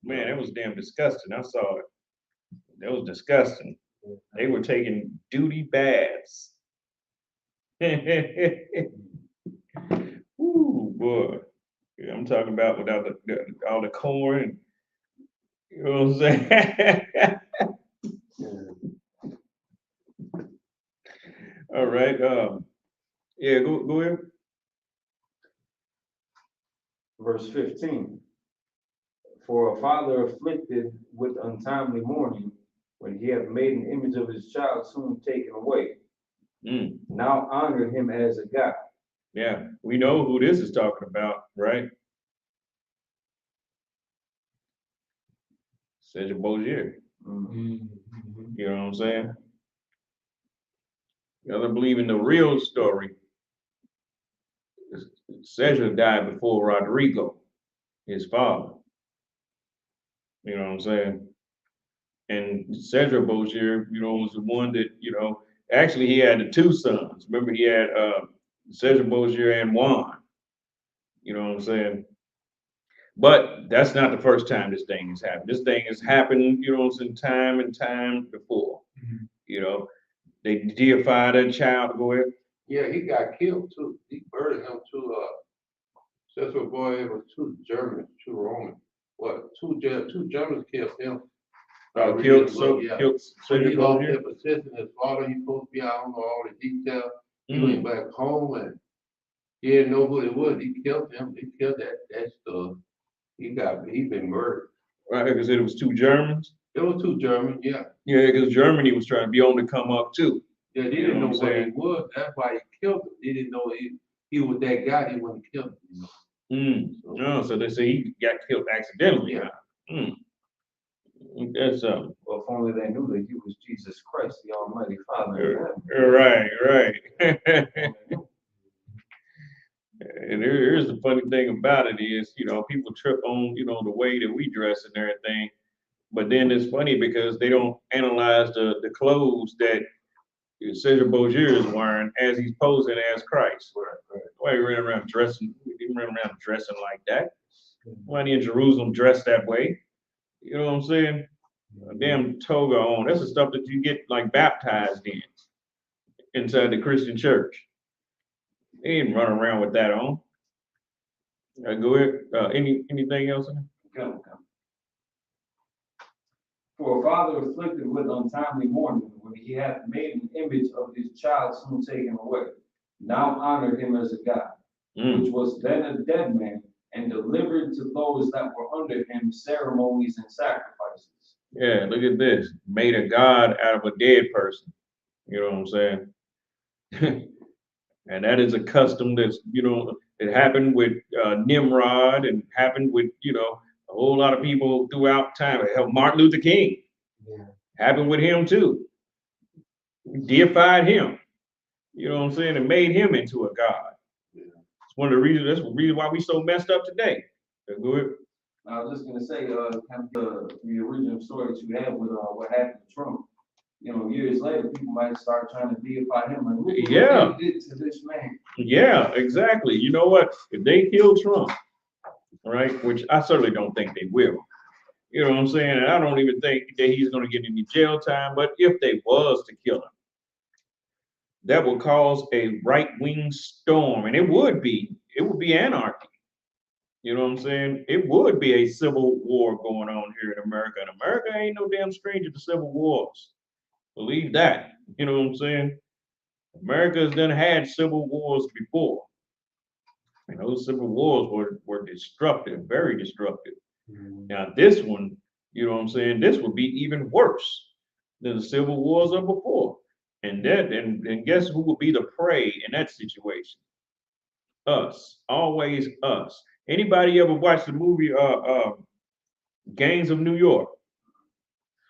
Man, it was damn disgusting. I saw it. That was disgusting. They were taking duty baths. Ooh, boy. Yeah, I'm talking about without all the corn. You know what I'm saying? All right. Yeah, go ahead. Verse 15. For a father afflicted with untimely mourning, when he hath made an image of his child soon taken away, now honor him as a God. Yeah, we know who this is talking about, right? Cedric Bozier. You know what I'm saying? You gotta believe in the real story. Cedric died before Rodrigo, his father. You know what I'm saying? And Cedric Bozier, was the one that, actually he had the two sons. Remember, he had Cedric Bozier and Juan. You know what I'm saying? But that's not the first time this thing has happened. This thing has happened, time and time before. They deified a child. Go ahead. Yeah, he got killed too. He murdered him too. Cecil Boy, it was two Germans, two Romans. Two Germans killed him. Killed When he lost his position, his father, he supposed to be, I don't know all the details. He went back home and he didn't know who it was. He killed him. He killed that stuff. He been murdered. Right, because it was two Germans. It was two Germans, yeah. Yeah, because Germany was trying to be on the come up too. Yeah, they didn't know what he was. That's why he killed him. They didn't know he was that guy. They wouldn't kill him. So they say he got killed accidentally. Yeah. That's Well, if only they knew that he was Jesus Christ, the Almighty Father. Right. And here's the funny thing about it is, people trip on, the way that we dress and everything. But then it's funny because they don't analyze the clothes that Cedric Bozier is wearing as he's posing as Christ. Why he ran around dressing like that? Why he in Jerusalem dressed that way? You know what I'm saying? A damn toga on. That's the stuff that you get like baptized in inside the Christian church. They didn't run around with that on. Go ahead. Anything else? Come. For a father afflicted with untimely mourning, when he hath made an image of his child soon taken away, now honor him as a God, which was then a dead man, and delivered to those that were under him ceremonies and sacrifices. Yeah, look at this. Made a God out of a dead person. You know what I'm saying? And that is a custom that's, it happened with Nimrod and happened with, a whole lot of people throughout time. Martin Luther King. Yeah. Happened with him too. Deified him. You know what I'm saying? And made him into a God. Yeah. It's one of the reasons, that's the reason why we so messed up today. Go ahead. I was just gonna say, kind of the original story that you had with what happened to Trump. Years later, people might start trying to deify him. Like, look what they did to this man. Yeah, exactly. You know what? If they kill Trump, right, which I certainly don't think they will. You know what I'm saying? And I don't even think that he's going to get any jail time. But if they was to kill him, that would cause a right-wing storm, and it would be anarchy. You know what I'm saying? It would be a civil war going on here in America. And America ain't no damn stranger to civil wars. Believe that. You know what I'm saying? America's done had civil wars before. And those civil wars were destructive, very destructive. Now this one, you know what I'm saying, this would be even worse than the civil wars of before. And guess who would be the prey in that situation? Us, always us. Anybody ever watched the movie Gangs of New York?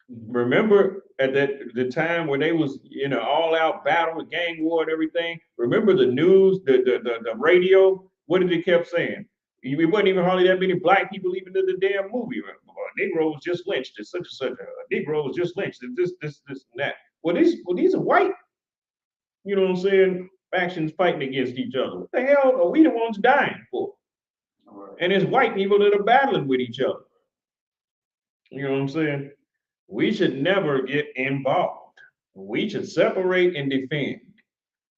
Remember at the time when they was in an all-out battle, a gang war and everything? Remember the news, the radio? What did it kept saying? It wasn't even hardly that many black people even in the damn movie. A Negro was just lynched, and such and such. A Negro was just lynched, and this, and that. Well, these are white, you know what I'm saying, factions fighting against each other. What the hell are we the ones dying for? And it's white people that are battling with each other. You know what I'm saying? We should never get involved. We should separate and defend.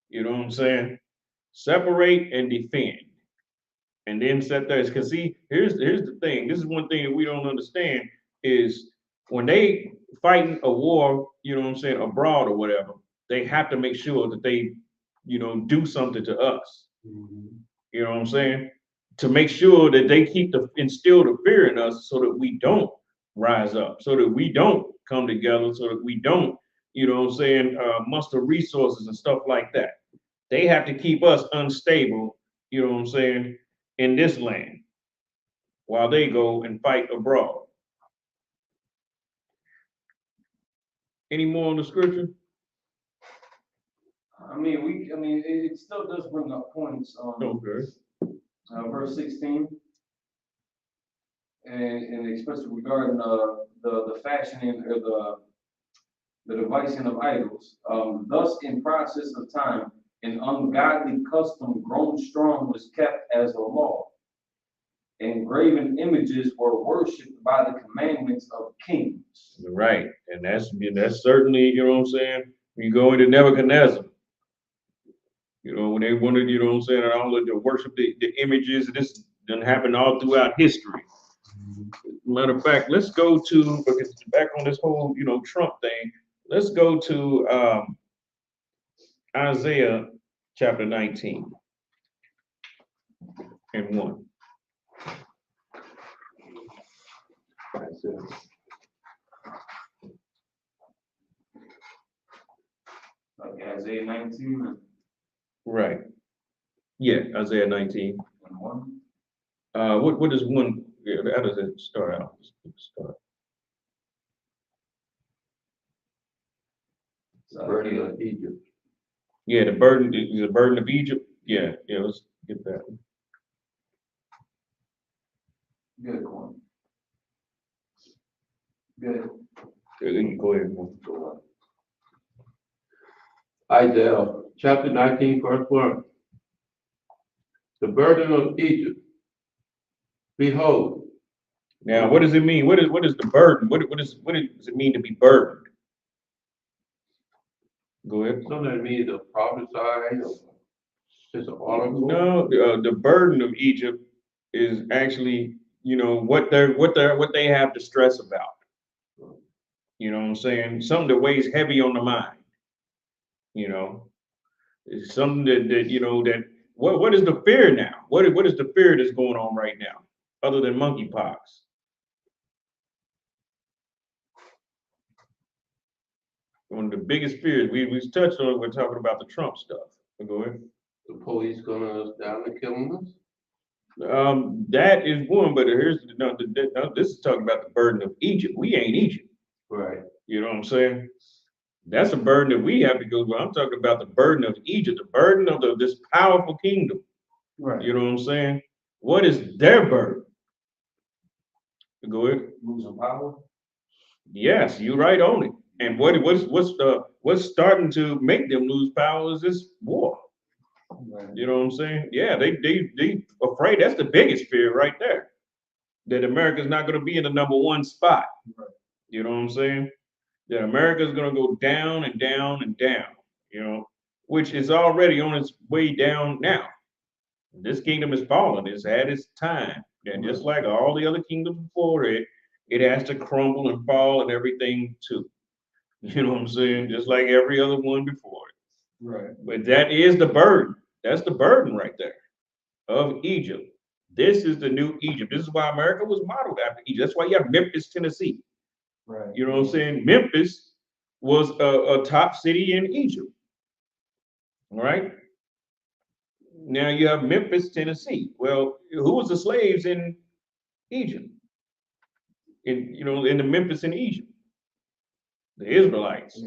You know what I'm saying? Separate and defend. And then set those, because see, here's the thing. This is one thing that we don't understand is when they fighting a war, you know what I'm saying, abroad or whatever, they have to make sure that they, you know, do something to us. You know what I'm saying? To make sure that they instill the fear in us so that we don't rise up, so that we don't come together, so that we don't, you know what I'm saying, muster resources and stuff like that. They have to keep us unstable, you know what I'm saying, in this land while they go and fight abroad. Any more on the scripture? I mean, it still does bring up points. Okay. Verse 16, and especially regarding the fashioning or the devising of idols. Thus, in process of time, an ungodly custom grown strong was kept as a law. And graven images were worshipped by the commandments of kings. Right, and that's certainly, you know what I'm saying. When you go into Nebuchadnezzar, you know, when they wanted, you know what I'm saying, all of the worship the images, this done happen all throughout history. Matter of fact, let's go to, because back on this whole, you know, Trump thing, let's go to Isaiah chapter 19 and 1. Okay, Isaiah 19. Right. Yeah, Isaiah 19. And 1. What is 1? Yeah, how does it start out? The burden of Egypt. Yeah, the burden of Egypt. Yeah, let's get that. Good one. Good. Go ahead. Isaiah chapter 19, verse 1. The burden of Egypt. Behold. Now, what does it mean? What is the burden? What does it mean to be burdened? Go ahead. Something that means to prophesy or it's an oracle. No, the burden of Egypt is actually, you know, what they have to stress about. You know what I'm saying? Something that weighs heavy on the mind. You know, it's something that you know that what is the fear now? What is the fear that's going on right now, other than monkeypox? One of the biggest fears we touched on. We're talking about the Trump stuff. Go ahead. The police gunning us down and killing us. That is one, but here's this is talking about the burden of Egypt. We ain't Egypt, right? You know what I'm saying? That's a burden that we have to go through. I'm talking about the burden of Egypt, the burden of this powerful kingdom. Right. You know what I'm saying? What is their burden? Go ahead. Losing power. Yes, you're right on it. And what's starting to make them lose power is this war. Right. You know what I'm saying? Yeah, they afraid. That's the biggest fear right there. That America's not going to be in the #1 spot. Right. You know what I'm saying? That America's going to go down and down and down. You know, which is already on its way down now. This kingdom is fallen. It's had its time, and just like all the other kingdoms before it, it has to crumble and fall and everything too. You know what I'm saying? Just like every other one before it. Right. But that is the burden. That's the burden right there of Egypt. This is the new Egypt. This is why America was modeled after Egypt. That's why you have Memphis, Tennessee. Right. You know what I'm saying? Memphis was a top city in Egypt. All right. Now you have Memphis, Tennessee. Well, who was the slaves in Egypt? In the Memphis in Egypt? The Israelites.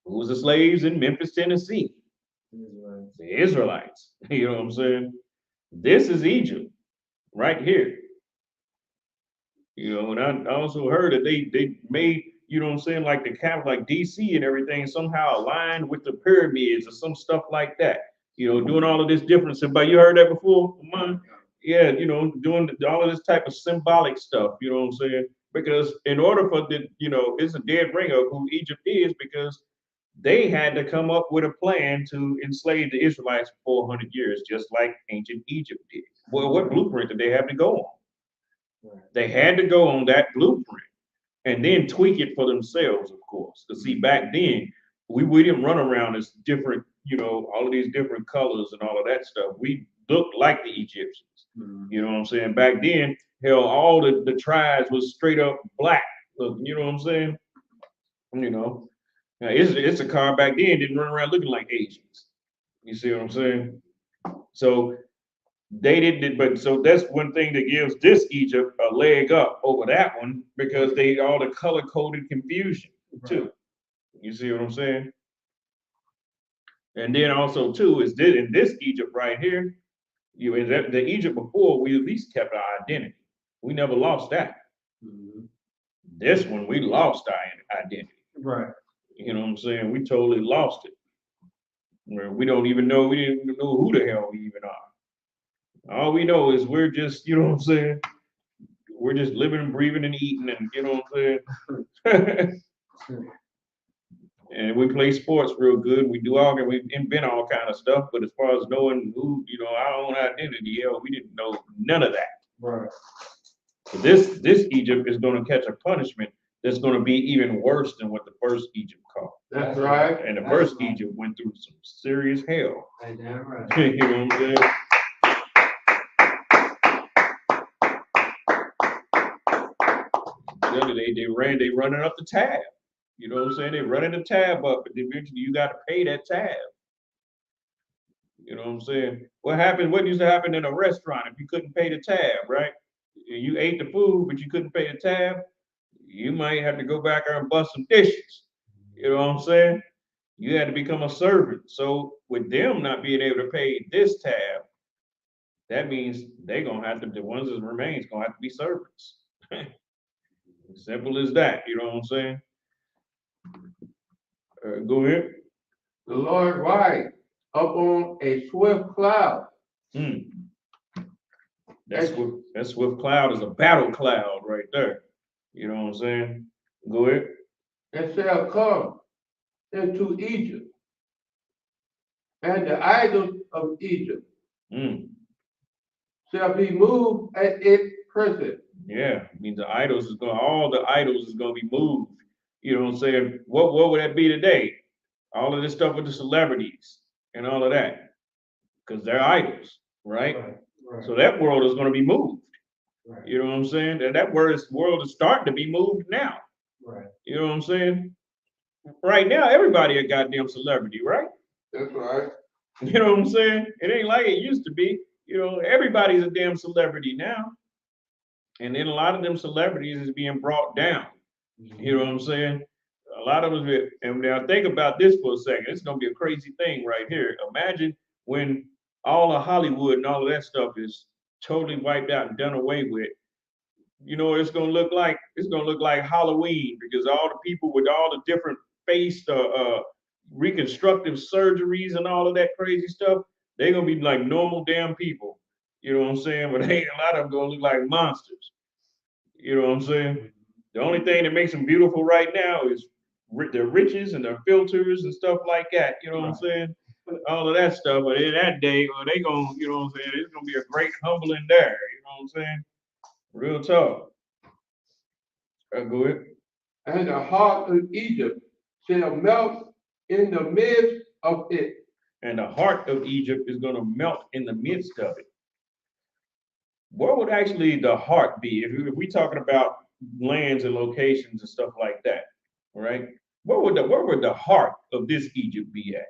Who was the slaves in Memphis, Tennessee? The Israelites. You know what I'm saying? This is Egypt right here. You know, and I also heard that they made, you know what I'm saying, like the capital, like DC and everything somehow aligned with the pyramids or some stuff like that. You know, doing all of this different stuff. But you heard that before? Yeah, you know, doing all of this type of symbolic stuff, you know what I'm saying? Because in order for it's a dead ringer of who Egypt is, because they had to come up with a plan to enslave the Israelites for 400 years, just like ancient Egypt did. Well, what blueprint did they have to go on? They had to go on that blueprint and then tweak it for themselves, of course. Because see, back then, we didn't run around as different, all of these different colors and all of that stuff. We looked like the Egyptians. You know what I'm saying? Back then, hell, all the tribes was straight up black. You know what I'm saying? Now, it's a car back then didn't run around looking like Asians. You see what I'm saying? So they didn't, but so that's one thing that gives this Egypt a leg up over that one, because they all the color coded confusion too. You see what I'm saying? And then also too is this in this Egypt right here, in the Egypt before, we at least kept our identity. We never lost that. This one, we lost our identity. Right. You know what I'm saying? We totally lost it. Where we didn't even know who the hell we even are. All we know is we're just, you know what I'm saying? We're just living and breathing and eating, and you know what I'm saying? And we play sports real good. We invent all kind of stuff, but as far as knowing who, our own identity, we didn't know none of that. Right. So this Egypt is going to catch a punishment that's going to be even worse than what the first Egypt caused. That's right. And the first Egypt went through some serious hell. That's damn right. You know what I'm saying? They running up the tab. You know what I'm saying? They running the tab up, but eventually you got to pay that tab. You know what I'm saying? What used to happen in a restaurant if you couldn't pay the tab, right? You ate the food, but you couldn't pay the tab, you might have to go back there and bust some dishes. You know what I'm saying? You had to become a servant. So with them not being able to pay this tab, that means they're gonna have to, the ones that remains gonna have to be servants. Simple as that, you know what I'm saying? Go ahead. The Lord rides up on a swift cloud. That swift cloud is a battle cloud right there. You know what I'm saying? Go ahead. And shall come into Egypt, and the idols of Egypt shall be moved at its presence. Yeah, I mean all the idols is gonna be moved. You know what I'm saying? What would that be today? All of this stuff with the celebrities and all of that, because they're idols, right? Right. So that world is gonna be moved. Right. You know what I'm saying? And that world is starting to be moved now. Right. You know what I'm saying? Right now, everybody a goddamn celebrity, right? That's right. You know what I'm saying? It ain't like it used to be. Everybody's a damn celebrity now. And then a lot of them celebrities is being brought down. You know what I'm saying? A lot of them, and now think about this for a second. It's gonna be a crazy thing right here. Imagine when all of Hollywood and all of that stuff is totally wiped out and done away with. You know what it's gonna look like? It's gonna look like Halloween, because all the people with all the different face reconstructive surgeries and all of that crazy stuff, they're gonna be like normal damn people. You know what I'm saying? But a lot of them gonna look like monsters. You know what I'm saying? The only thing that makes them beautiful right now is their riches and their filters and stuff like that. You know what I'm saying? All of that stuff. But in that day, they gonna, you know what I'm saying? It's gonna be a great humbling there. You know what I'm saying? Real talk. Go ahead. And the heart of Egypt shall melt in the midst of it. And the heart of Egypt is going to melt in the midst of it. What would actually the heart be? If we talking about lands and locations and stuff like that, right? Where would the heart of this Egypt be at?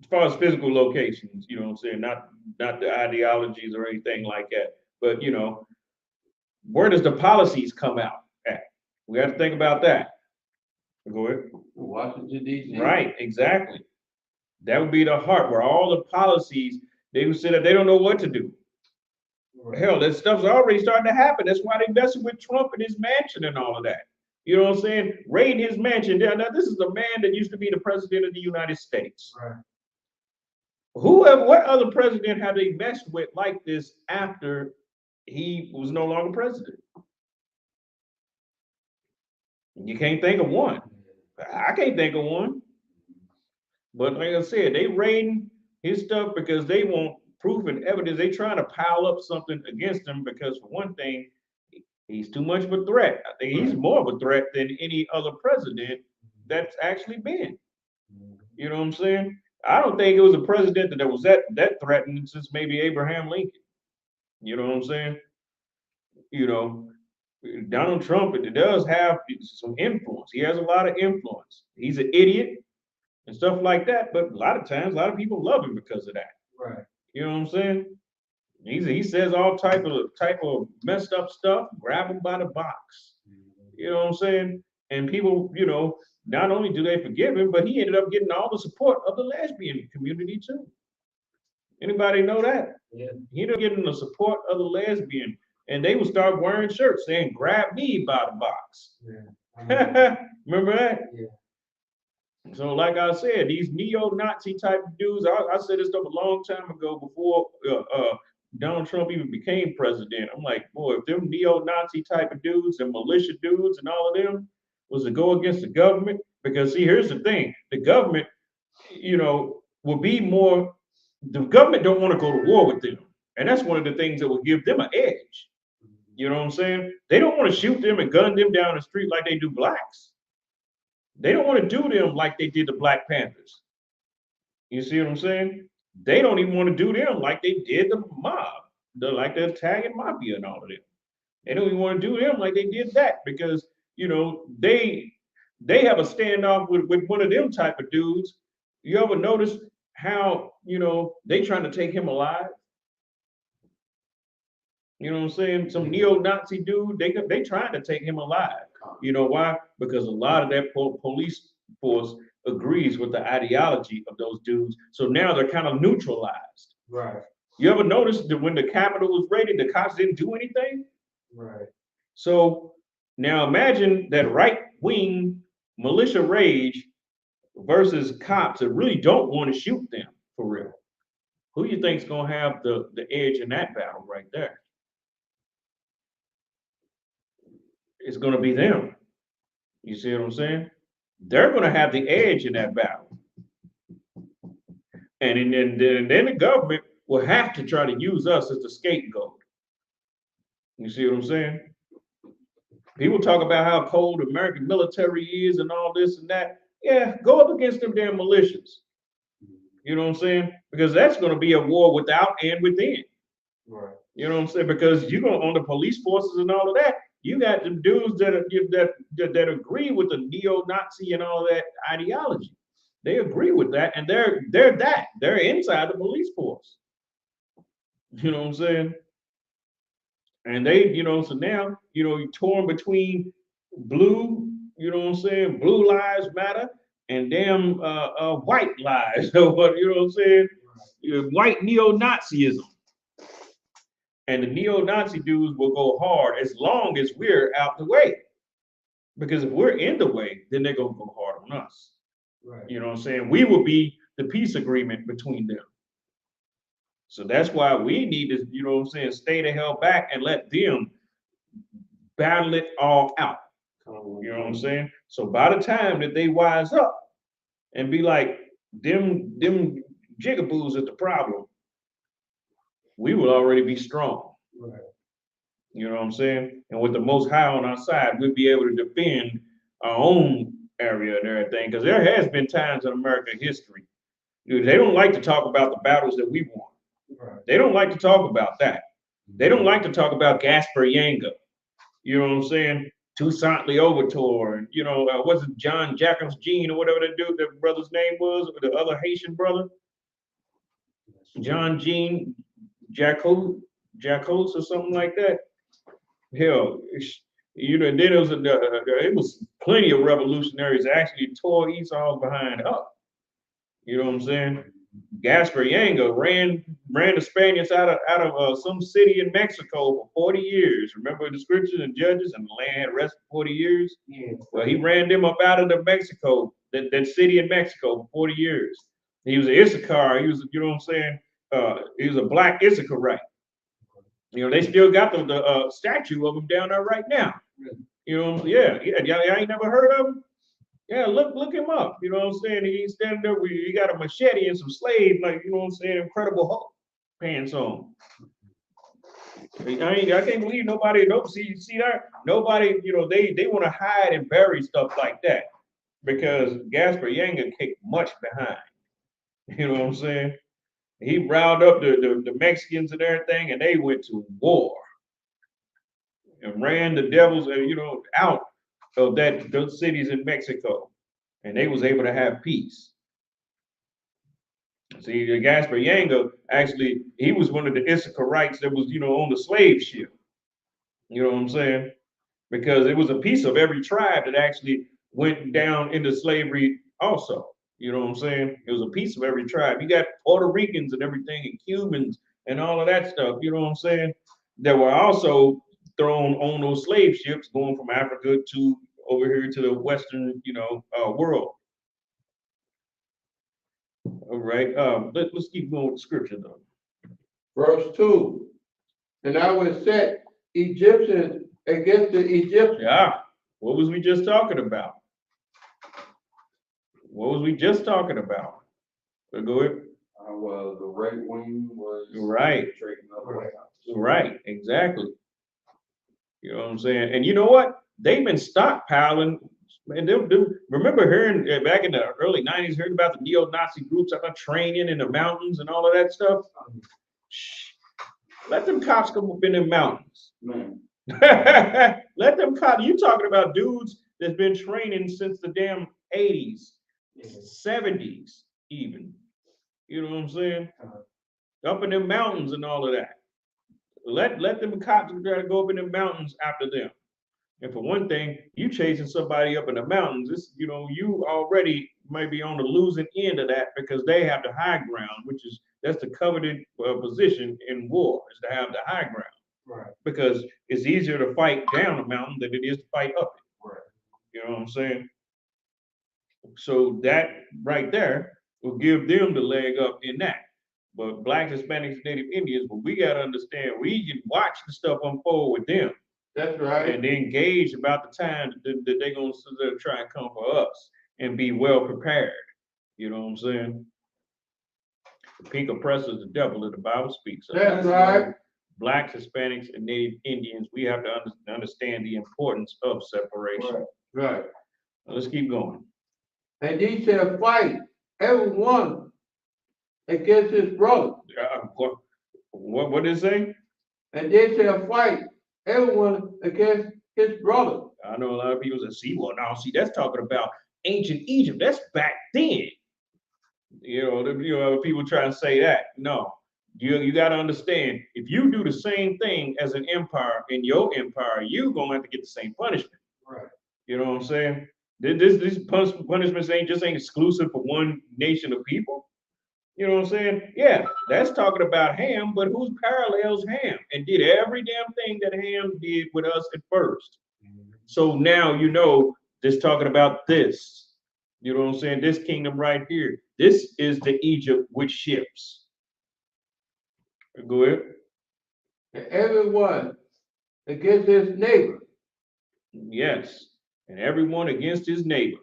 As far as physical locations, you know what I'm saying? Not the ideologies or anything like that, but you know, where does the policies come out at? We have to think about that. Go ahead. Washington, D.C. Right, exactly. That would be the heart where all the policies, they would say that they don't know what to do. Hell, that stuff's already starting to happen. That's why they messing with Trump and his mansion and all of that. You know what I'm saying? Raiding his mansion. Now, this is a man that used to be the president of the United States. Right. What other president have they messed with like this after he was no longer president? You can't think of one. I can't think of one. But like I said, they raiding his stuff because they want proof and evidence. They trying to pile up something against him because, for one thing, he's too much of a threat. I think he's more of a threat than any other president that's actually been. You know what I'm saying? I don't think it was a president that was that threatened since maybe Abraham Lincoln. You know what I'm saying? You know, Donald Trump, it does have some influence. He has a lot of influence. He's an idiot and stuff like that, but a lot of times, a lot of people love him because of that. Right. You know what I'm saying? He says all type of messed up stuff, grab him by the box. You know what I'm saying? And people, you know, not only do they forgive him, but he ended up getting all the support of the lesbian community too. Anybody know that? Yeah. He ended up getting the support of the lesbian, and they would start wearing shirts saying, "Grab me by the box." Yeah. Remember that? Yeah. So, like I said, these neo-Nazi type of dudes, I said this stuff a long time ago before Donald Trump even became president. I'm like, boy, if them neo-Nazi type of dudes and militia dudes and all of them was to go against the government, because see, here's the thing, the government, you know, will be more, the government don't want to go to war with them. And that's one of the things that will give them an edge. You know what I'm saying? They don't want to shoot them and gun them down the street like they do blacks. They don't want to do them like they did the Black Panthers. You see what I'm saying? They don't even want to do them like they did the mob, like the Italian mafia and all of them. They don't even want to do them like they did that because, you know, they have a standoff with one of them type of dudes. You ever notice how, you know, they trying to take him alive? You know what I'm saying? Some neo-Nazi dude, they trying to take him alive. You know why? Because a lot of that police force agrees with the ideology of those dudes. So now they're kind of neutralized. Right. You ever notice that when the Capitol was raided, the cops didn't do anything? Right. So now imagine that right-wing militia rage versus cops that really don't want to shoot them for real. Who you think's gonna have the edge in that battle right there? It's going to be them. You see what I'm saying? They're going to have the edge in that battle. And then the government will have to try to use us as the scapegoat. You see what I'm saying? People talk about how cold American military is and all this and that. Yeah, go up against them damn militias. You know what I'm saying? Because that's going to be a war without and within. Right. You know what I'm saying? Because you're going on the police forces and all of that. You got the dudes that agree with the neo-Nazi and all that ideology. They agree with that, and they're inside the police force. You know what I'm saying? And they, you know, so now, you know, you're torn between blue, you know what I'm saying, blue lives matter, and damn white lives. So what, you know what I'm saying? White neo-Nazism. And the neo-Nazi dudes will go hard as long as we're out the way. Because if we're in the way, then they're going to go hard on us. Right. You know what I'm saying? We will be the peace agreement between them. So that's why we need to, you know what I'm saying, stay the hell back and let them battle it all out. You know what I'm saying? So by the time that they wise up and be like, them jigaboos is the problem, we will already be strong. Right. You know what I'm saying? And with the Most High on our side, we'll be able to defend our own area and everything, because there has been times in American history, dude, they don't like to talk about the battles that we won. Right. They don't like to talk about that. They don't like to talk about Gaspar Yanga. You know what I'm saying? Toussaint Louverture, and what's it, John Jacobs Jean or whatever that brother's name was, or the other Haitian brother, John Jean Jacos or something like that. Hell, then it was plenty of revolutionaries that actually tore Esau's behind up. You know what I'm saying? Gaspar Yanga ran the Spaniards out of some city in Mexico for 40 years. Remember the scriptures and Judges, and the land had rest for 40 years? Yeah. Well, he ran them up out of the Mexico, that city in Mexico for 40 years. He was an Issachar. He was, you know what I'm saying? He was a black Issacharite. They still got the statue of him down there right now. Yeah. Y'all ain't never heard of him? Yeah, look him up. You know what I'm saying? He's standing there with, he got a machete and some slave, like, you know what I'm saying, Incredible Hulk pants on. I can't believe nobody, see that? Nobody, they want to hide and bury stuff like that because Gaspar Yanga kicked much behind. You know what I'm saying? He riled up the Mexicans and everything, and they went to war and ran the devils, out of those cities in Mexico, and they was able to have peace. See, Gaspar Yanga, actually, he was one of the Issacharites that was, on the slave ship. You know what I'm saying? Because it was a piece of every tribe that actually went down into slavery also. You know what I'm saying? It was a piece of every tribe. You got Puerto Ricans and everything, and Cubans and all of that stuff, you know what I'm saying? That were also thrown on those slave ships going from Africa to over here to the Western, world. All right, let's keep going with the scripture though. Verse 2. And I will set Egyptians against the Egyptians. Yeah, what was we just talking about? What was we just talking about? So go ahead. Well, the right wing was right. Right. Right, exactly. You know what I'm saying? And you know what? They've been stockpiling. And remember hearing back in the early 90s, heard about the neo-Nazi groups about training in the mountains and all of that stuff? Shh. Let them cops come up in the mountains. Man. Let them cops, you talking about dudes that's been training since the damn 80s, 70s even. You know what I'm saying? Up in the mountains and all of that. Let them cops try to go up in the mountains after them. And for one thing, you chasing somebody up in the mountains, it's, you already might be on the losing end of that because they have the high ground, that's the coveted position in war, is to have the high ground. Right. Because it's easier to fight down a mountain than it is to fight up it. Right. You know what I'm saying? So that right there will give them the leg up in that. But Blacks, Hispanics, Native Indians, but we got to understand, we can watch the stuff unfold with them. That's right. And they engage about the time that they're going to try and come for us and be well prepared. You know what I'm saying? The pink oppressor is the devil that the Bible speaks of. That's right. Blacks, Hispanics, and Native Indians, we have to understand the importance of separation. Right. Now, let's keep going. And ye shall fight everyone against his brother. What did it say? And they shall fight everyone against his brother. I know a lot of people that see, well, now see, that's talking about ancient Egypt. That's back then. People try to say that. No, you got to understand, if you do the same thing as an empire in your empire, you're going to have to get the same punishment. Right. You know what I'm saying? These punishments ain't exclusive for one nation of people. You know what I'm saying? Yeah, that's talking about Ham, but who parallels Ham and did every damn thing that Ham did with us at first. So now this talking about this. You know what I'm saying? This kingdom right here. This is the Egypt with ships. Go ahead. And everyone against his neighbor. Yes, and everyone against his neighbor.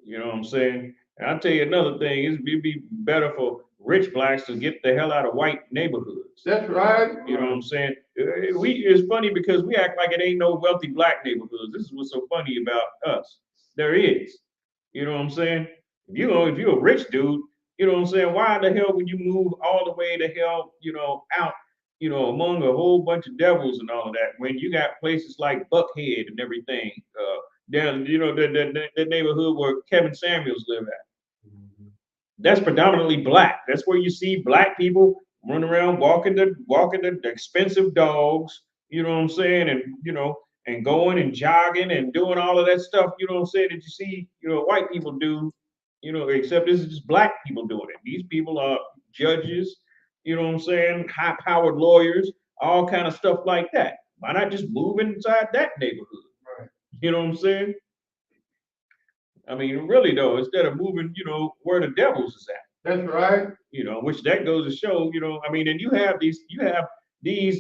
You know what I'm saying? And I'll tell you another thing, it'd be better for rich blacks to get the hell out of white neighborhoods. That's right. You know what I'm saying? It's funny because we act like it ain't no wealthy black neighborhoods. This is what's so funny about us. there is. You know what I'm saying? If you're a rich dude, you know what I'm saying? Why the hell would you move all the way the hell, out, among a whole bunch of devils and all of that when you got places like Buckhead and everything, down, the neighborhood where Kevin Samuels live at. That's predominantly black. That's where you see black people running around walking the expensive dogs, you know what I'm saying? And going and jogging and doing all of that stuff, you know what I'm saying, that you see, white people do, except this is just black people doing it. These people are judges, you know what I'm saying, high-powered lawyers, all kind of stuff like that. Why not just move inside that neighborhood? Right. You know what I'm saying? I mean, really though, instead of moving, where the devils is at. That's right. Which that goes to show, I mean, and you have these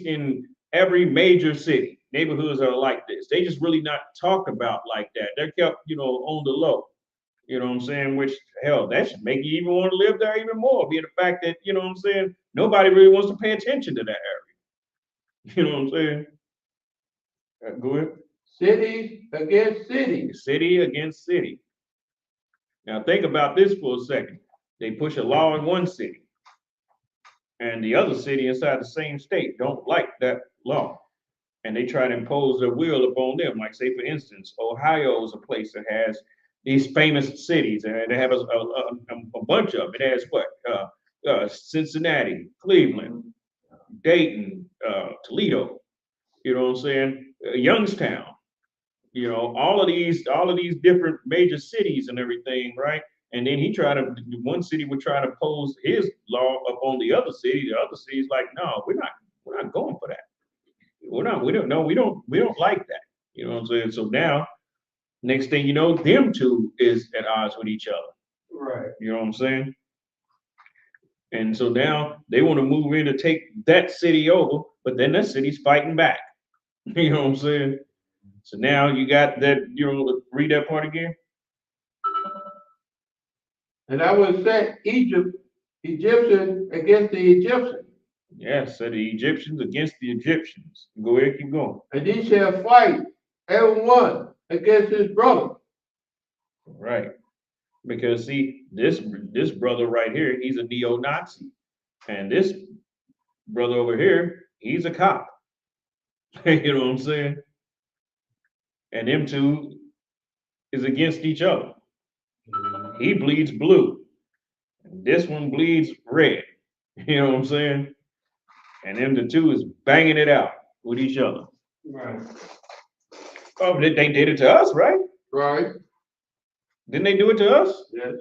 in every major city. Neighborhoods are like this. They just really not talked about like that. They're kept, on the low. You know what I'm saying? Which, hell, that should make you even want to live there even more, being the fact that, you know what I'm saying, nobody really wants to pay attention to that area. You know what I'm saying? Go ahead. Cities against cities. City against city. Now think about this for a second. They push a law in one city, and the other city inside the same state don't like that law, and they try to impose their will upon them. Like, say for instance, Ohio is a place that has these famous cities, and they have a bunch of them. It has what? Cincinnati, Cleveland, Dayton, Toledo. You know what I'm saying? Youngstown. All of these different major cities and everything, right? And then one city would try to pose his law upon the other city. The other city's like, no, we're not going for that. We don't like that. You know what I'm saying? So now, next thing you know, them two is at odds with each other. Right. You know what I'm saying? And so now they want to move in to take that city over, but then that city's fighting back. You know what I'm saying? So now you got that, read that part again. And I would set Egyptians against the Egyptians. Yes, so the Egyptians against the Egyptians. Go ahead, keep going. And he shall fight everyone against his brother. Right. Because see, this brother right here, he's a neo-Nazi. And this brother over here, he's a cop. You know what I'm saying? And them two is against each other. He bleeds blue. And this one bleeds red. You know what I'm saying? And them the two is banging it out with each other. Right. Oh, they did it to us, right? Right. Didn't they do it to us? Yes.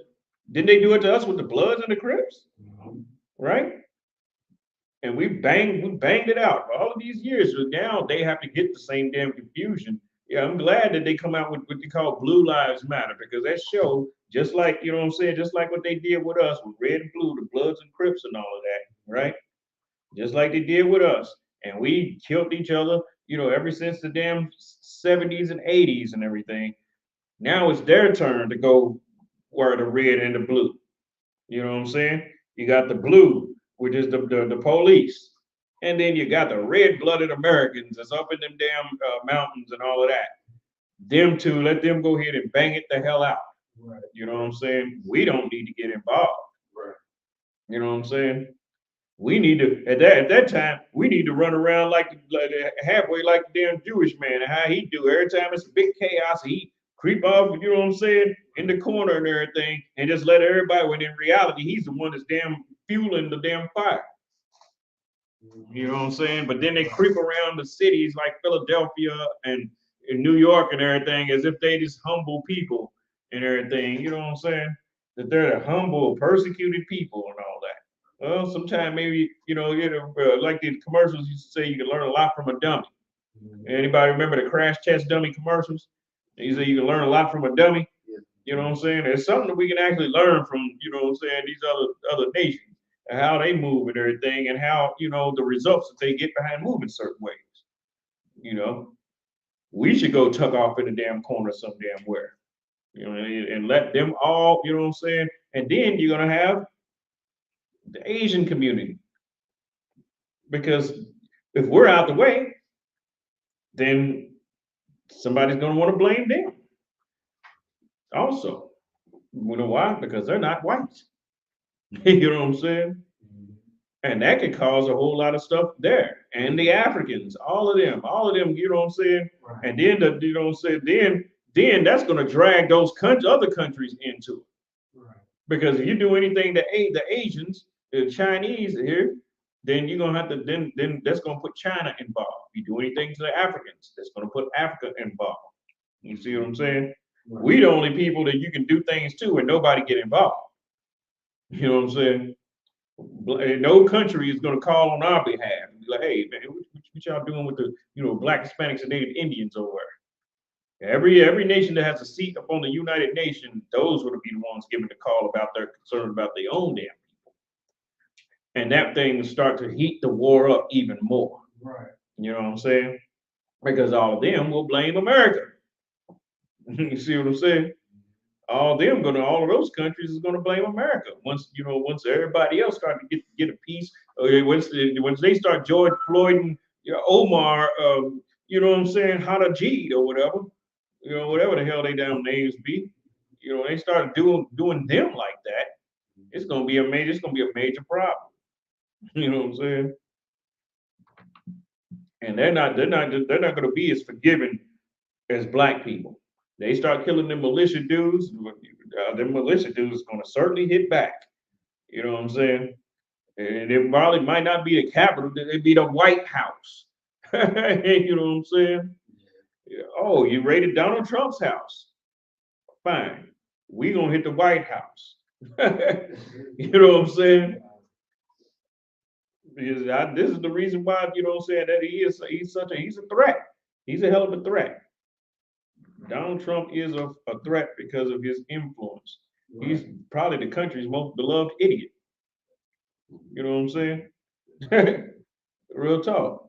Didn't they do it to us with the Bloods and the Crips? Right? And we banged it out for all of these years. So now they have to get the same damn confusion. Yeah, I'm glad that they come out with what they call Blue Lives Matter, because that show, just like, you know what I'm saying, just like what they did with us with Red and Blue, the Bloods and Crips and all of that, right? Just like they did with us. And we killed each other, ever since the damn 70s and 80s and everything. Now it's their turn to go where the red and the blue. You know what I'm saying? You got the blue, which is the police. And then you got the red-blooded Americans that's up in them damn mountains and all of that. Them two, let them go ahead and bang it the hell out. Right. You know what I'm saying? We don't need to get involved. Right. You know what I'm saying? We need to, at that time, we need to run around like halfway like the damn Jewish man, and how he do. Every time it's a big chaos, he creep off, you know what I'm saying, in the corner and everything, and just let everybody, when in reality, he's the one that's damn fueling the damn fire. You know what I'm saying? But then they creep around the cities like Philadelphia and in New York and everything as if they just humble people and everything. You know what I'm saying? That they're the humble, persecuted people and all that. Well, sometimes maybe, like the commercials used to say, you can learn a lot from a dummy. Anybody remember the crash test dummy commercials? They say you can learn a lot from a dummy. You know what I'm saying? There's something that we can actually learn from, you know what I'm saying, these other nations. And how they move and everything, and how, the results that they get behind moving certain ways. We should go tuck off in the damn corner some damn where, and let them all, you know what I'm saying? And then you're gonna have the Asian community. Because if we're out the way, then somebody's gonna want to blame them. also. You know why? Because they're not white. You know what I'm saying? And that could cause a whole lot of stuff there. And the Africans, all of them, you know what I'm saying? Right. And then you know what I'm saying, then that's gonna drag those other countries into it. Right. Because if you do anything to aid the Asians, the Chinese here, then you're gonna have to then that's gonna put China involved. If you do anything to the Africans, that's gonna put Africa involved. You see what I'm saying? Right. We the only people that you can do things to and nobody get involved. You know what I'm saying? No country is gonna call on our behalf and be like, hey man, what y'all doing with the black Hispanics and Native Indians over there? Every nation that has a seat up on the United Nations, those would be the ones giving the call about their concern about their own damn people. And that thing start to heat the war up even more. Right. You know what I'm saying? Because all of them will blame America. You see what I'm saying? All of those countries is gonna blame America once everybody else start to get a piece. Once they start George Floyd and Omar, you know what I'm saying, Hadajid or whatever, whatever the hell they damn names be, they start doing them like that, it's gonna be a major problem. You know what I'm saying? And they're not gonna be as forgiving as black people. They start killing them militia dudes, them militia dudes gonna certainly hit back. You know what I'm saying? And it probably might not be the Capitol, it'd be the White House. You know what I'm saying? Oh, you raided Donald Trump's house. Fine. We gonna hit the White House. You know what I'm saying? Because this is the reason why, you know what I'm saying, that he's a threat. He's a hell of a threat. Donald Trump is a threat because of his influence. Right. He's probably the country's most beloved idiot. You know what I'm saying? Real talk.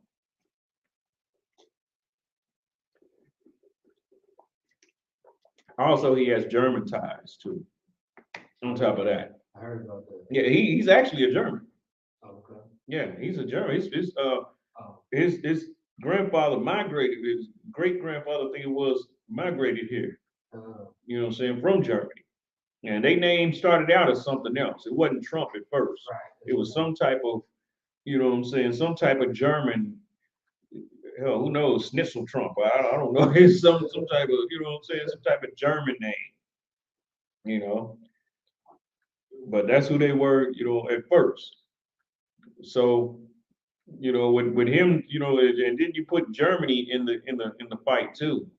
Also, he has German ties too. On top of that. I heard about that. Yeah, he's actually a German. Okay. Yeah, he's a German. His grandfather migrated, his great grandfather, I think it was, migrated here. You know what I'm saying, from Germany. And they name started out as something else. It wasn't Trump at first. Right. It was some type of, you know what I'm saying, some type of German, hell, who knows, Schnitzel Trump. I don't know. It's some type of, you know what I'm saying, some type of German name. You know. But that's who they were, at first. So, with him, and then you put Germany in the fight too.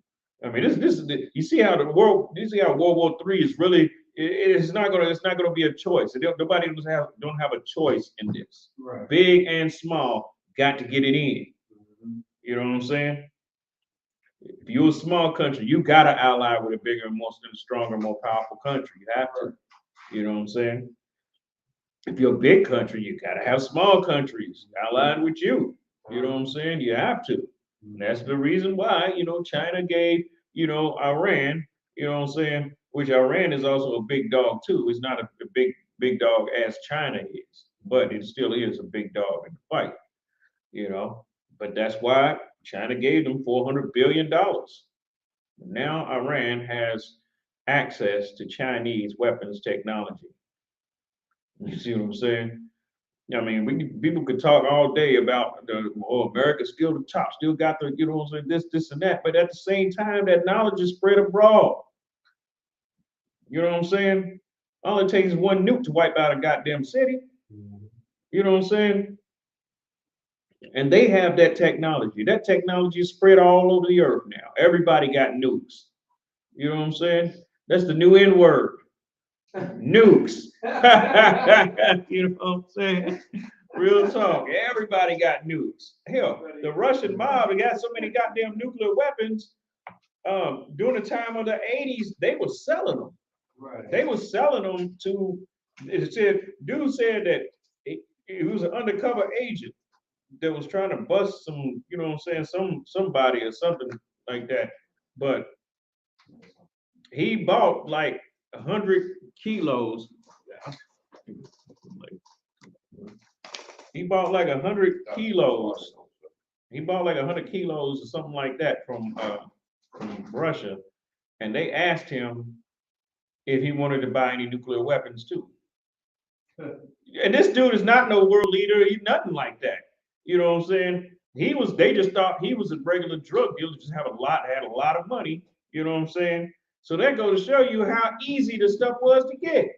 I mean, this is you see how World War III is really. It's not gonna be a choice. Nobody don't have a choice in this. Right. Big and small got to get it in. You know what I'm saying? If you're a small country, you gotta ally with a bigger, more stronger, more powerful country. You have to. You know what I'm saying? If you're a big country, you gotta have small countries allied with you. You know what I'm saying? You have to. And that's the reason why, China gave, Iran, you know what I'm saying? Which Iran is also a big dog too. It's not a big dog as China is, but it still is a big dog in the fight, But that's why China gave them $400 billion. Now Iran has access to Chinese weapons technology. You see what I'm saying? I mean, people could talk all day about America's still the top, still got the, this and that, but at the same time, that knowledge is spread abroad. You know what I'm saying? All it takes is one nuke to wipe out a goddamn city. You know what I'm saying? And they have that technology. That technology is spread all over the earth now. Everybody got nukes. You know what I'm saying? That's the new N word. Nukes. You know what I'm saying? Real talk. Everybody got nukes. Hell, the Russian mob, they got so many goddamn nuclear weapons. During the time of the 80s, they were selling them. Right. They were selling them to, dude said that he was an undercover agent that was trying to bust some, you know what I'm saying, somebody or something like that. But he bought like 100 kilos. He bought like 100 kilos. He bought like 100 kilos or something like that from Russia. And they asked him if he wanted to buy any nuclear weapons too. And this dude is not no world leader. He's nothing like that. You know what I'm saying? They just thought he was a regular drug dealer, just had a lot of money. You know what I'm saying? So that goes to show you how easy the stuff was to get.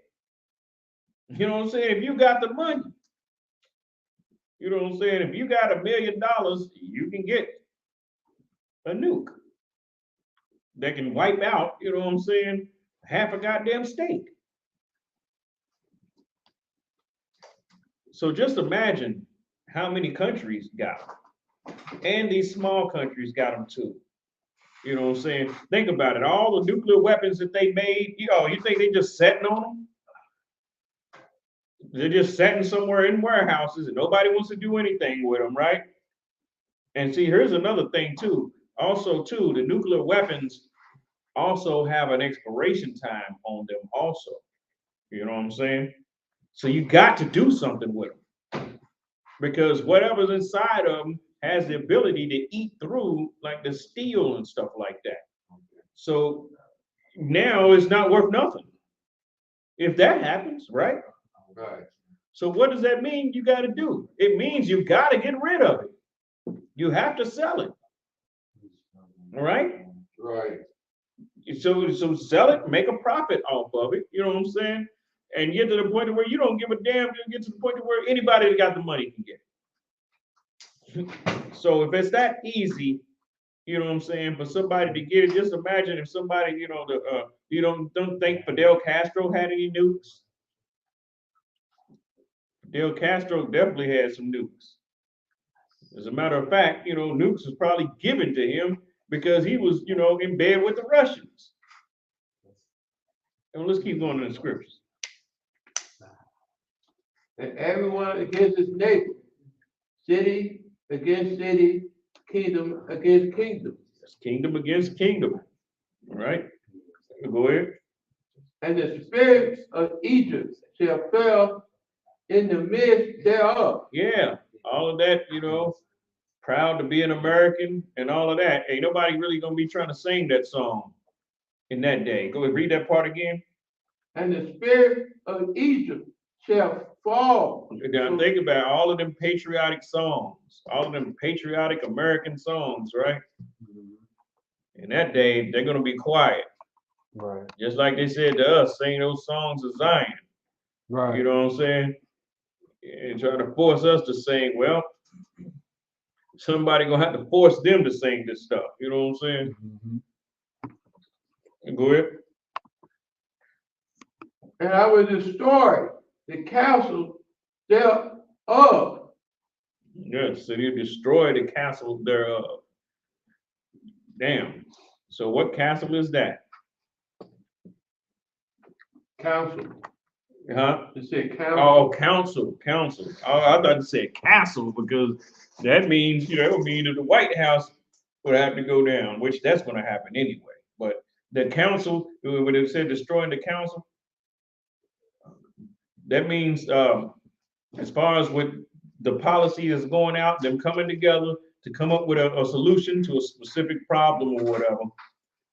You know what I'm saying? If you got the money, you know what I'm saying? If you got $1 million, you can get a nuke that can wipe out, you know what I'm saying, half a goddamn state. So just imagine how many countries got them. And these small countries got them too. You know what I'm saying? Think about it. All the nuclear weapons that they made, you think they just sitting on them? They're just sitting somewhere in warehouses and nobody wants to do anything with them, right? And see, here's another thing too. Also too, the nuclear weapons also have an expiration time on them also. You know what I'm saying? So you got to do something with them, because whatever's inside of them has the ability to eat through like the steel and stuff like that. So now it's not worth nothing if that happens, right? Right. So what does that mean you got to do? It means you got to get rid of it. You have to sell it. All right? Right. So sell it, make a profit off of it. You know what I'm saying? And get to the point where you don't give a damn. Get to the point where anybody that got the money can get it. So if it's that easy, you know what I'm saying, for somebody to get it, just imagine if somebody, you don't think Fidel Castro had any nukes? Fidel Castro definitely had some nukes. As a matter of fact, nukes was probably given to him because he was, in bed with the Russians. And let's keep going to the scriptures. And everyone against his neighbor, city against city, kingdom against kingdom. That's kingdom against kingdom. All right? Go ahead. And the spirits of Egypt shall fail in the midst thereof. Yeah, all of that, proud to be an American and all of that. Ain't nobody really gonna be trying to sing that song in that day. Go ahead, read that part again. And the spirit of Egypt shall fall. Now think about all of them patriotic songs, all of them patriotic American songs, right? In that day, they're gonna be quiet. Right. Just like they said to us, sing those songs of Zion. Right. You know what I'm saying? And trying to force us to sing. Well, somebody gonna have to force them to sing this stuff. You know what I'm saying? Mm-hmm. Go ahead. And I will destroy the castle thereof. Yes, so you destroy the castle thereof. Damn. So what castle is that? Council. Huh? It said council. Oh, council. Oh, I thought it said castle, because that means, it would mean that the White House would have to go down, which that's going to happen anyway. But the council, when it said destroying the council, that means as far as what the policy is going out, them coming together to come up with a solution to a specific problem or whatever,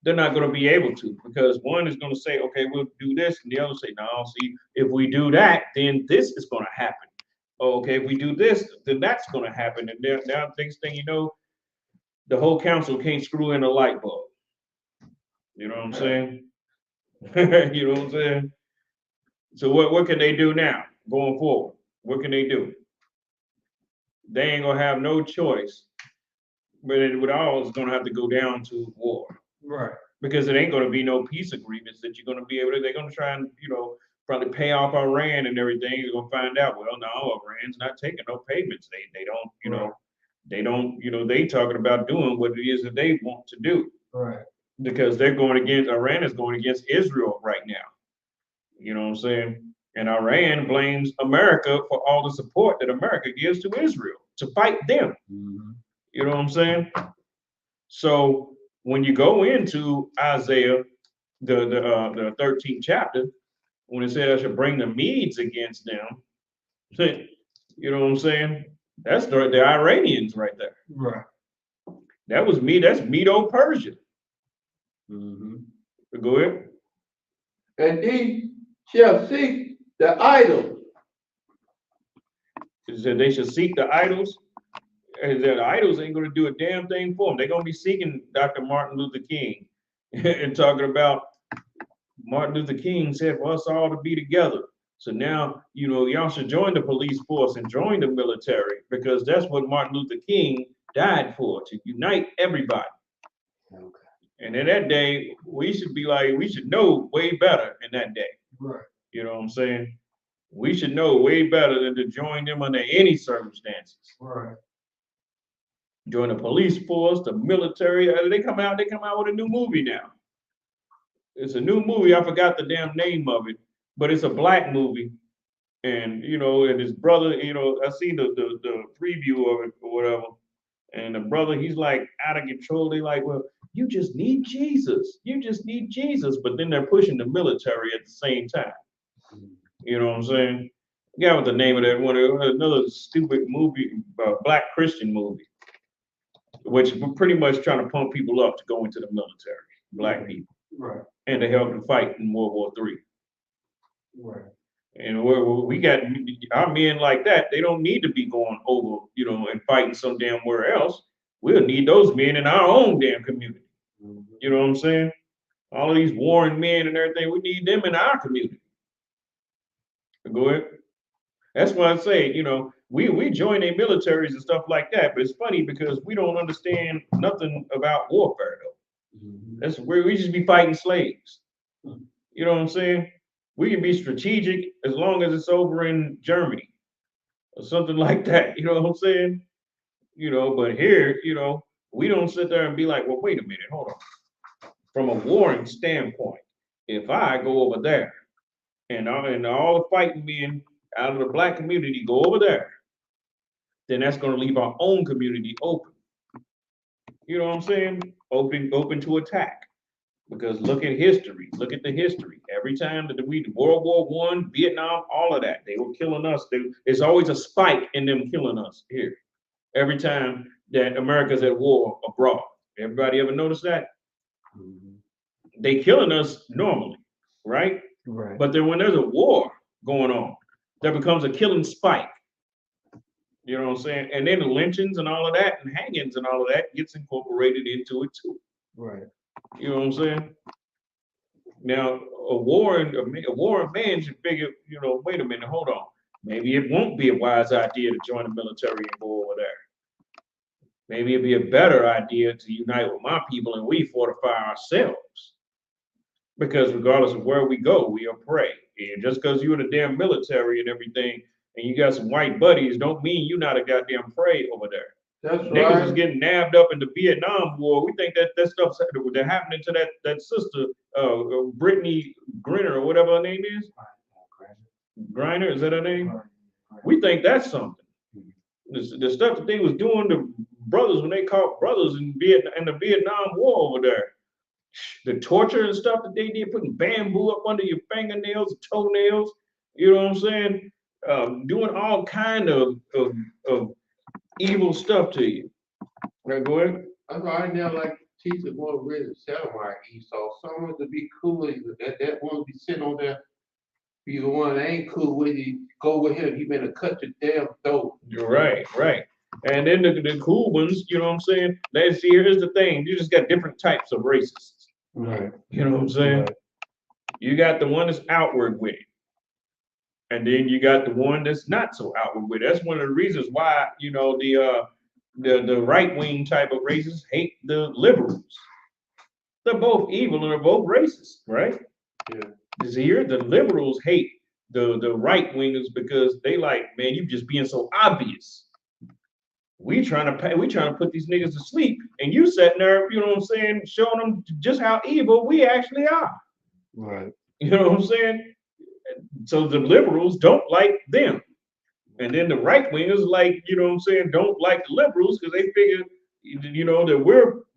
they're not going to be able to, because one is going to say, okay, we'll do this, and the other say, no, see, if we do that, then this is going to happen. Okay, if we do this, then that's going to happen. And now next thing you know, the whole council can't screw in a light bulb. You know what I'm saying? You know what I'm saying? So what can they do now going forward? What can they do? They ain't gonna have no choice, but it would always gonna have to go down to war. Right. Because it ain't gonna be no peace agreements that you're gonna be able to, they're gonna try and, probably pay off Iran and everything. You're gonna find out, well, no, Iran's not taking no payments. They don't, they don't, they talking about doing what it is that they want to do. Right. Because Iran is going against Israel right now. You know what I'm saying? And Iran blames America for all the support that America gives to Israel to fight them. Mm-hmm. You know what I'm saying? So when you go into Isaiah, the 13th chapter, when it says I should bring the Medes against them, you know what I'm saying? That's the Iranians right there. Right. That's Medo-Persia. Mm-hmm. Go ahead. and ye shall seek the idols. It said they should seek the idols. And the idols ain't gonna do a damn thing for them. They're gonna be seeking Dr. Martin Luther King and talking about Martin Luther King said for us all to be together. So now, y'all should join the police force and join the military because that's what Martin Luther King died for, to unite everybody. Okay. And in that day, we should know way better in that day. Right. You know what I'm saying? We should know way better than to join them under any circumstances. Right. Join the police force, the military. They come out with a new movie now. It's a new movie. I forgot the damn name of it, but it's a black movie. And and his brother, I seen the preview of it or whatever. And the brother, he's like out of control. They like, well, you just need Jesus. You just need Jesus. But then they're pushing the military at the same time. You know what I'm saying? I forgot what the name of that one. Another stupid movie, black Christian movie, which we're pretty much trying to pump people up to go into the military, black people. Right. And to help them fight in World War III. Right. And we got our men like that. They don't need to be going over, and fighting some damn where else. We'll need those men in our own damn community. You know what I'm saying? All of these warring men and everything, we need them in our community. Go ahead. That's why I say, we join their militaries and stuff like that. But it's funny because we don't understand nothing about warfare though. That's where we just be fighting slaves. You know what I'm saying? We can be strategic as long as it's over in Germany or something like that. You know what I'm saying? But here, we don't sit there and be like, well, wait a minute, hold on. From a warring standpoint, if I go over there and all the fighting men out of the black community go over there, then that's going to leave our own community open. You know what I'm saying? Open to attack. Because look at history. Look at the history. Every time that World War I, Vietnam, all of that, they were killing us. There's always a spike in them killing us here. Every time that America's at war abroad. Everybody ever notice that? They killing us normally, right? Right. But then when there's a war going on, there becomes a killing spike. You know what I'm saying? And then the lynchings and all of that and hangings and all of that gets incorporated into it too. Right. You know what I'm saying? Now, a warring man should figure, wait a minute, hold on. Maybe it won't be a wise idea to join the military and go over there. Maybe it'd be a better idea to unite with my people and we fortify ourselves. Because regardless of where we go, we are prey. And just because you're in the damn military and everything, and you got some white buddies, don't mean you're not a goddamn prey over there. That's Niggas right. is getting nabbed up in the Vietnam War. We think that stuff's that happening to that sister, Brittany Griner or whatever her name is. Griner, is that her name? We think that's something. The stuff that they was doing to brothers when they caught brothers in the Vietnam War over there. The torture and stuff that they did, putting bamboo up under your fingernails, toenails. You know what I'm saying? Doing all kind of evil stuff to you. Right, go ahead. That's why I never like teachers want to really celebrate Esau. Someone to be cool with you, that one be sitting on there. Be the one that ain't cool with you. Go with him. He better cut your damn throat. You're right. And then the cool ones, you know what I'm saying? Let's see, here's the thing. You just got different types of racists. Right. You know what I'm saying? Right. You got the one that's outward with it. And then you got the one that's not so outward with it. That's one of the reasons why, the right-wing type of racists hate the liberals. They're both evil and they're both racist, right? Yeah. Because here, the liberals hate the right-wingers because they like, man, you just being so obvious. We trying to put these niggas to sleep, and you sitting there, you know what I'm saying, showing them just how evil we actually are. Right. You know what I'm saying? So the liberals don't like them. And then the right wingers, like, you know what I'm saying, don't like the liberals because they figure,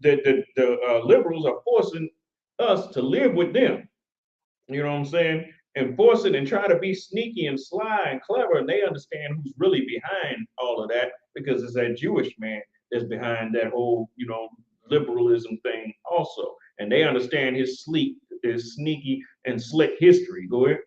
that the liberals are forcing us to live with them. You know what I'm saying? And forcing and try to be sneaky and sly and clever. And they understand who's really behind all of that because it's that Jewish man that's behind that whole, liberalism thing also. and they understand his sneaky and slick history. Go ahead.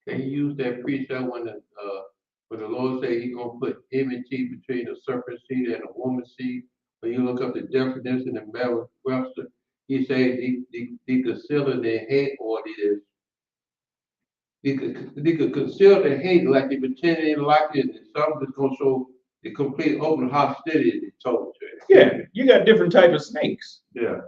They use that precept when the Lord say He gonna put enmity between the serpent seed and the woman seed. When you look up the definition in Merriam-Webster, he said they conceal their hate, or they could conceal their hate like they pretend they like it, and something that's gonna show the complete open hostility they told you. Yeah, you got different type of snakes. Yeah.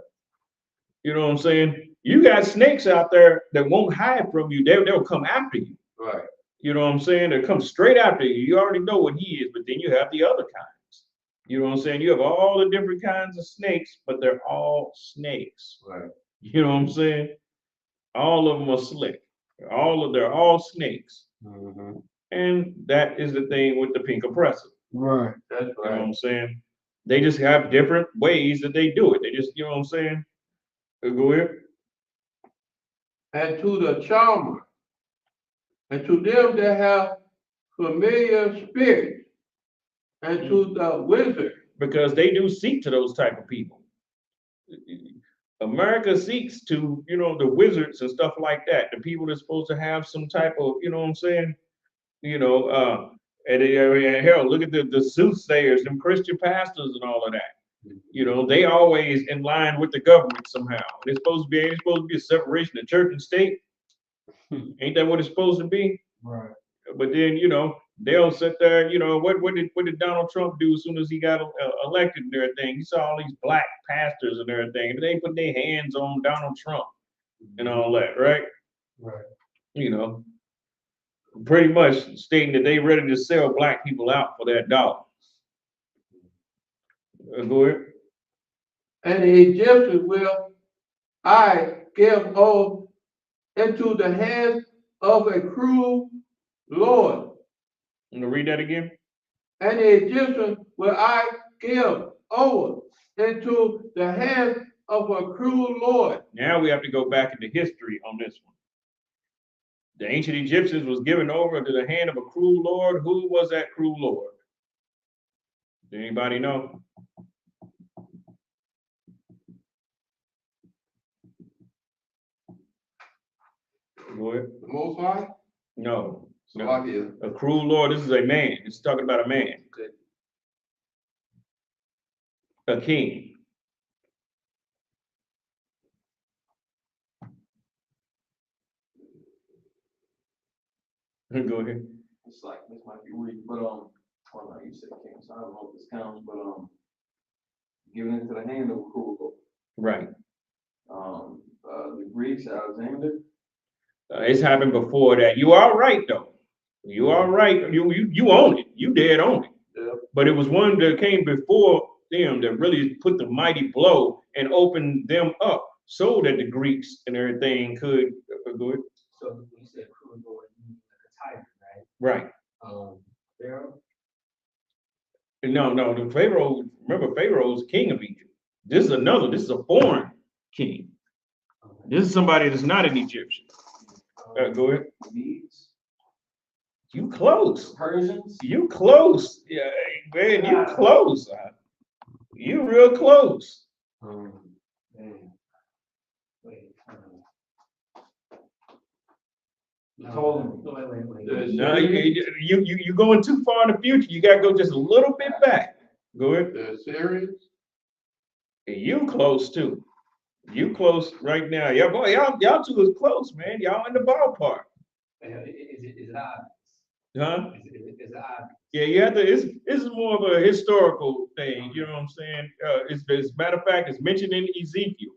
You know what I'm saying? You got snakes out there that won't hide from you. They'll come after you. Right. You know what I'm saying? They'll come straight after you. You already know what he is, but then you have the other kinds. You know what I'm saying? You have all the different kinds of snakes, but they're all snakes. Right. You know what I'm saying? All of them are slick. They're all snakes. Mm-hmm. And that is the thing with the pink oppressor. Right. That's You know right. what I'm saying? They just have different ways that they do it. They just, you know what I'm saying? Go ahead. And to the charmer, and to them that have familiar spirits, and to the wizard. Because they do seek to those type of people. America seeks to, the wizards and stuff like that. The people that's supposed to have some type of, you know what I'm saying? Hell, look at the soothsayers, them Christian pastors and all of that. They always in line with the government somehow. It's supposed to be a separation of church and state. Ain't that what it's supposed to be? Right. But then, they'll sit there, what did Donald Trump do as soon as he got elected and everything? He saw all these black pastors and everything, but they put their hands on Donald Trump and all that, right? Right. Pretty much stating that they ready to sell black people out for that dollar. Go ahead. And the Egyptians will I give over into the hands of a cruel Lord. I'm gonna read that again. And the Egyptians will I give over into the hands of a cruel Lord. Now we have to go back into history on this one. The ancient Egyptians was given over into the hand of a cruel Lord. Who was that cruel Lord? Does anybody know? Go ahead. The Most High? No. Slovakia. A cruel Lord. This is a man. It's talking about a man. Okay. A king. Go ahead. It's like, this might be weak, but, well, no, you said king, so I don't know if this counts, but, given into the hand of a cruel Lord. Right. The Greeks, Alexander. It's happened before that. You are right though. You are right. You own it. You dead on it. Yeah. But it was one that came before them that really put the mighty blow and opened them up so that the Greeks and everything could go ahead. So when you said cruel Lord, you mean like a tiger, Right. Pharaoh? No, the Pharaoh, remember Pharaoh's king of Egypt. This is a foreign king. This is somebody that's not an Egyptian. Go ahead. Medes. You close. Persians. You close. Yeah, man, you close. You real close. Man. Wait. Wait. No, you going too far in the future. You gotta go just a little bit back. Go ahead. The Assyrians? You close too. You close right now. Y'all two is close, man. Y'all in the ballpark. Is it obvious? Huh? Is it obvious? Yeah, you have to. It's more of a historical thing. You know what I'm saying? It's as a matter of fact, it's mentioned in Ezekiel.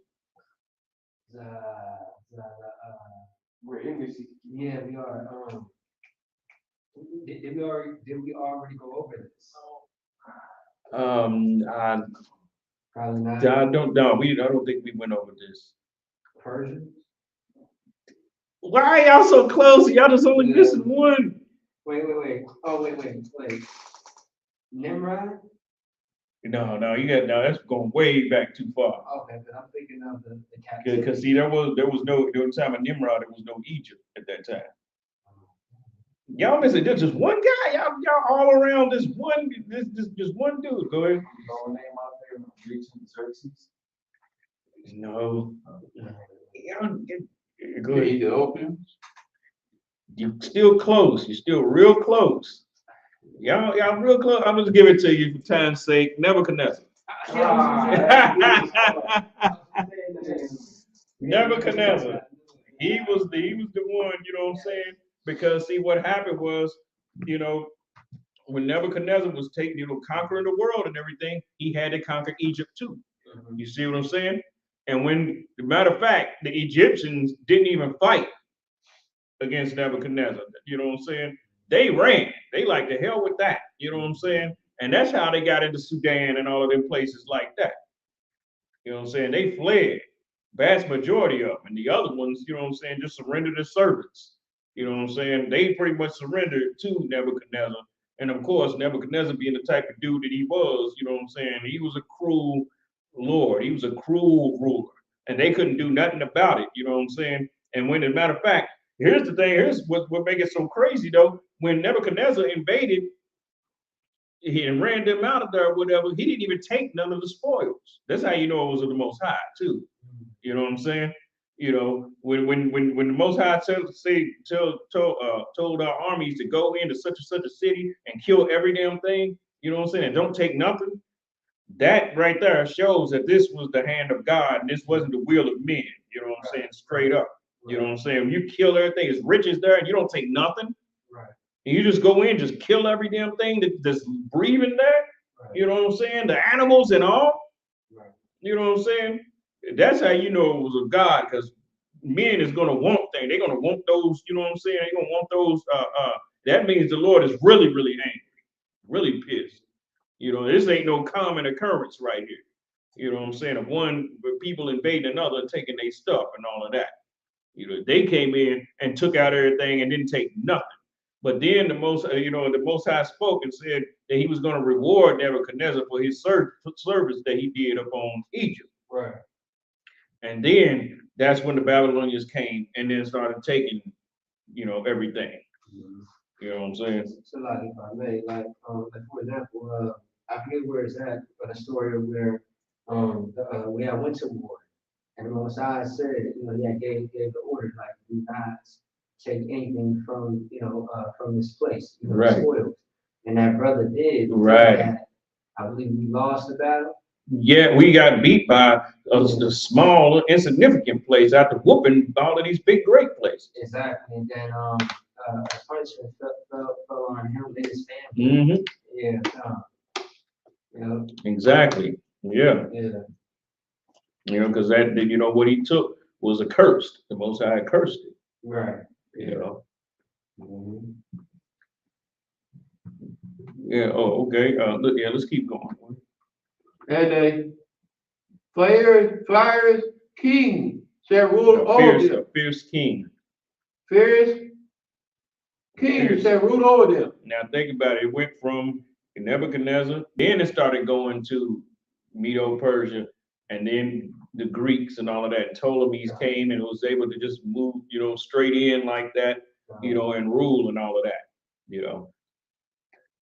We're in this. Yeah, we are. Did we already go over this? Probably not. I don't think we went over this. Persians? Why are y'all so close? Y'all just only missing one. Wait. Oh, wait. Nimrod? No, that's going way back too far. Okay, but I'm thinking of the captivity. Because see, there was no during the time of Nimrod, there was no Egypt at that time. Y'all missing there's just one guy. Y'all all around this one dude. Go ahead. Name out there, Greeks and Xerxes. No. You eat the opiums? You still close. You're still real close. Y'all real close. I'm just give it to you for time's sake. Nebuchadnezzar. Nebuchadnezzar. He was the one, you know what I'm saying? Because see what happened was, you know, when Nebuchadnezzar was taking, you know, conquering the world and everything, he had to conquer Egypt too. You see what I'm saying? And when, matter of fact, the Egyptians didn't even fight against Nebuchadnezzar. You know what I'm saying? They ran. They like the hell with that. You know what I'm saying? And that's how they got into Sudan and all of them places like that. You know what I'm saying? They fled, vast majority of them. And the other ones, you know what I'm saying, just surrendered as servants. You know what I'm saying? They pretty much surrendered to Nebuchadnezzar. And of course, Nebuchadnezzar being the type of dude that he was, you know what I'm saying? He was a cruel lord. He was a cruel ruler. And they couldn't do nothing about it. You know what I'm saying? And when, as a matter of fact, here's the thing, here's what makes it so crazy though. When Nebuchadnezzar invaded, he ran them out of there or whatever, he didn't even take none of the spoils. That's how you know it was of the Most High too. You know what I'm saying? You know, when the Most High told our armies to go into such and such a city and kill every damn thing, you know what I'm saying, and don't take nothing, that right there shows that this was the hand of God and this wasn't the will of men, you know what I'm saying, straight up. You know what I'm saying? When you kill everything, it's riches there and you don't take nothing. Right. And you just go in, just kill every damn thing that's breathing there. Right. You know what I'm saying? The animals and all. Right. You know what I'm saying? That's how you know it was of God, because men is gonna want things. They're gonna want those, you know what I'm saying? They're gonna want those, that means the Lord is really, really angry, really pissed. You know, this ain't no common occurrence right here. You know what I'm saying? Of one, people invading another and taking their stuff and all of that. You know, they came in and took out everything and didn't take nothing. But then the Most High spoke and said that he was going to reward Nebuchadnezzar for his service that he did upon Egypt. Right. And then that's when the Babylonians came and then started taking, you know, everything. You know what I'm saying? So like, if I may, like for example, I forget where it's at, but a story of where we had went to war. And the Most High said, you know, he gave the order, like, do not take anything from, you know, from this place, you know, right. spoils. And that brother did. Right. That, I believe we lost the battle. Yeah, we got beat by a small, insignificant place after whooping all of these big, great places. Exactly. And then punishment fell on him and his family. Yeah. You know. Exactly. Yeah. Yeah. You know, because that, you know, what he took was a curse. The Most High cursed it. Right. You know. Yeah. Oh, okay. Let's keep going. And a fierce king shall rule over them. A fierce king. Fierce king shall rule over them. Now think about it. It went from Nebuchadnezzar, then it started going to Medo-Persia, and then the Greeks and all of that. Ptolemies came and was able to just move, you know, straight in like that, you know, and rule and all of that, you know.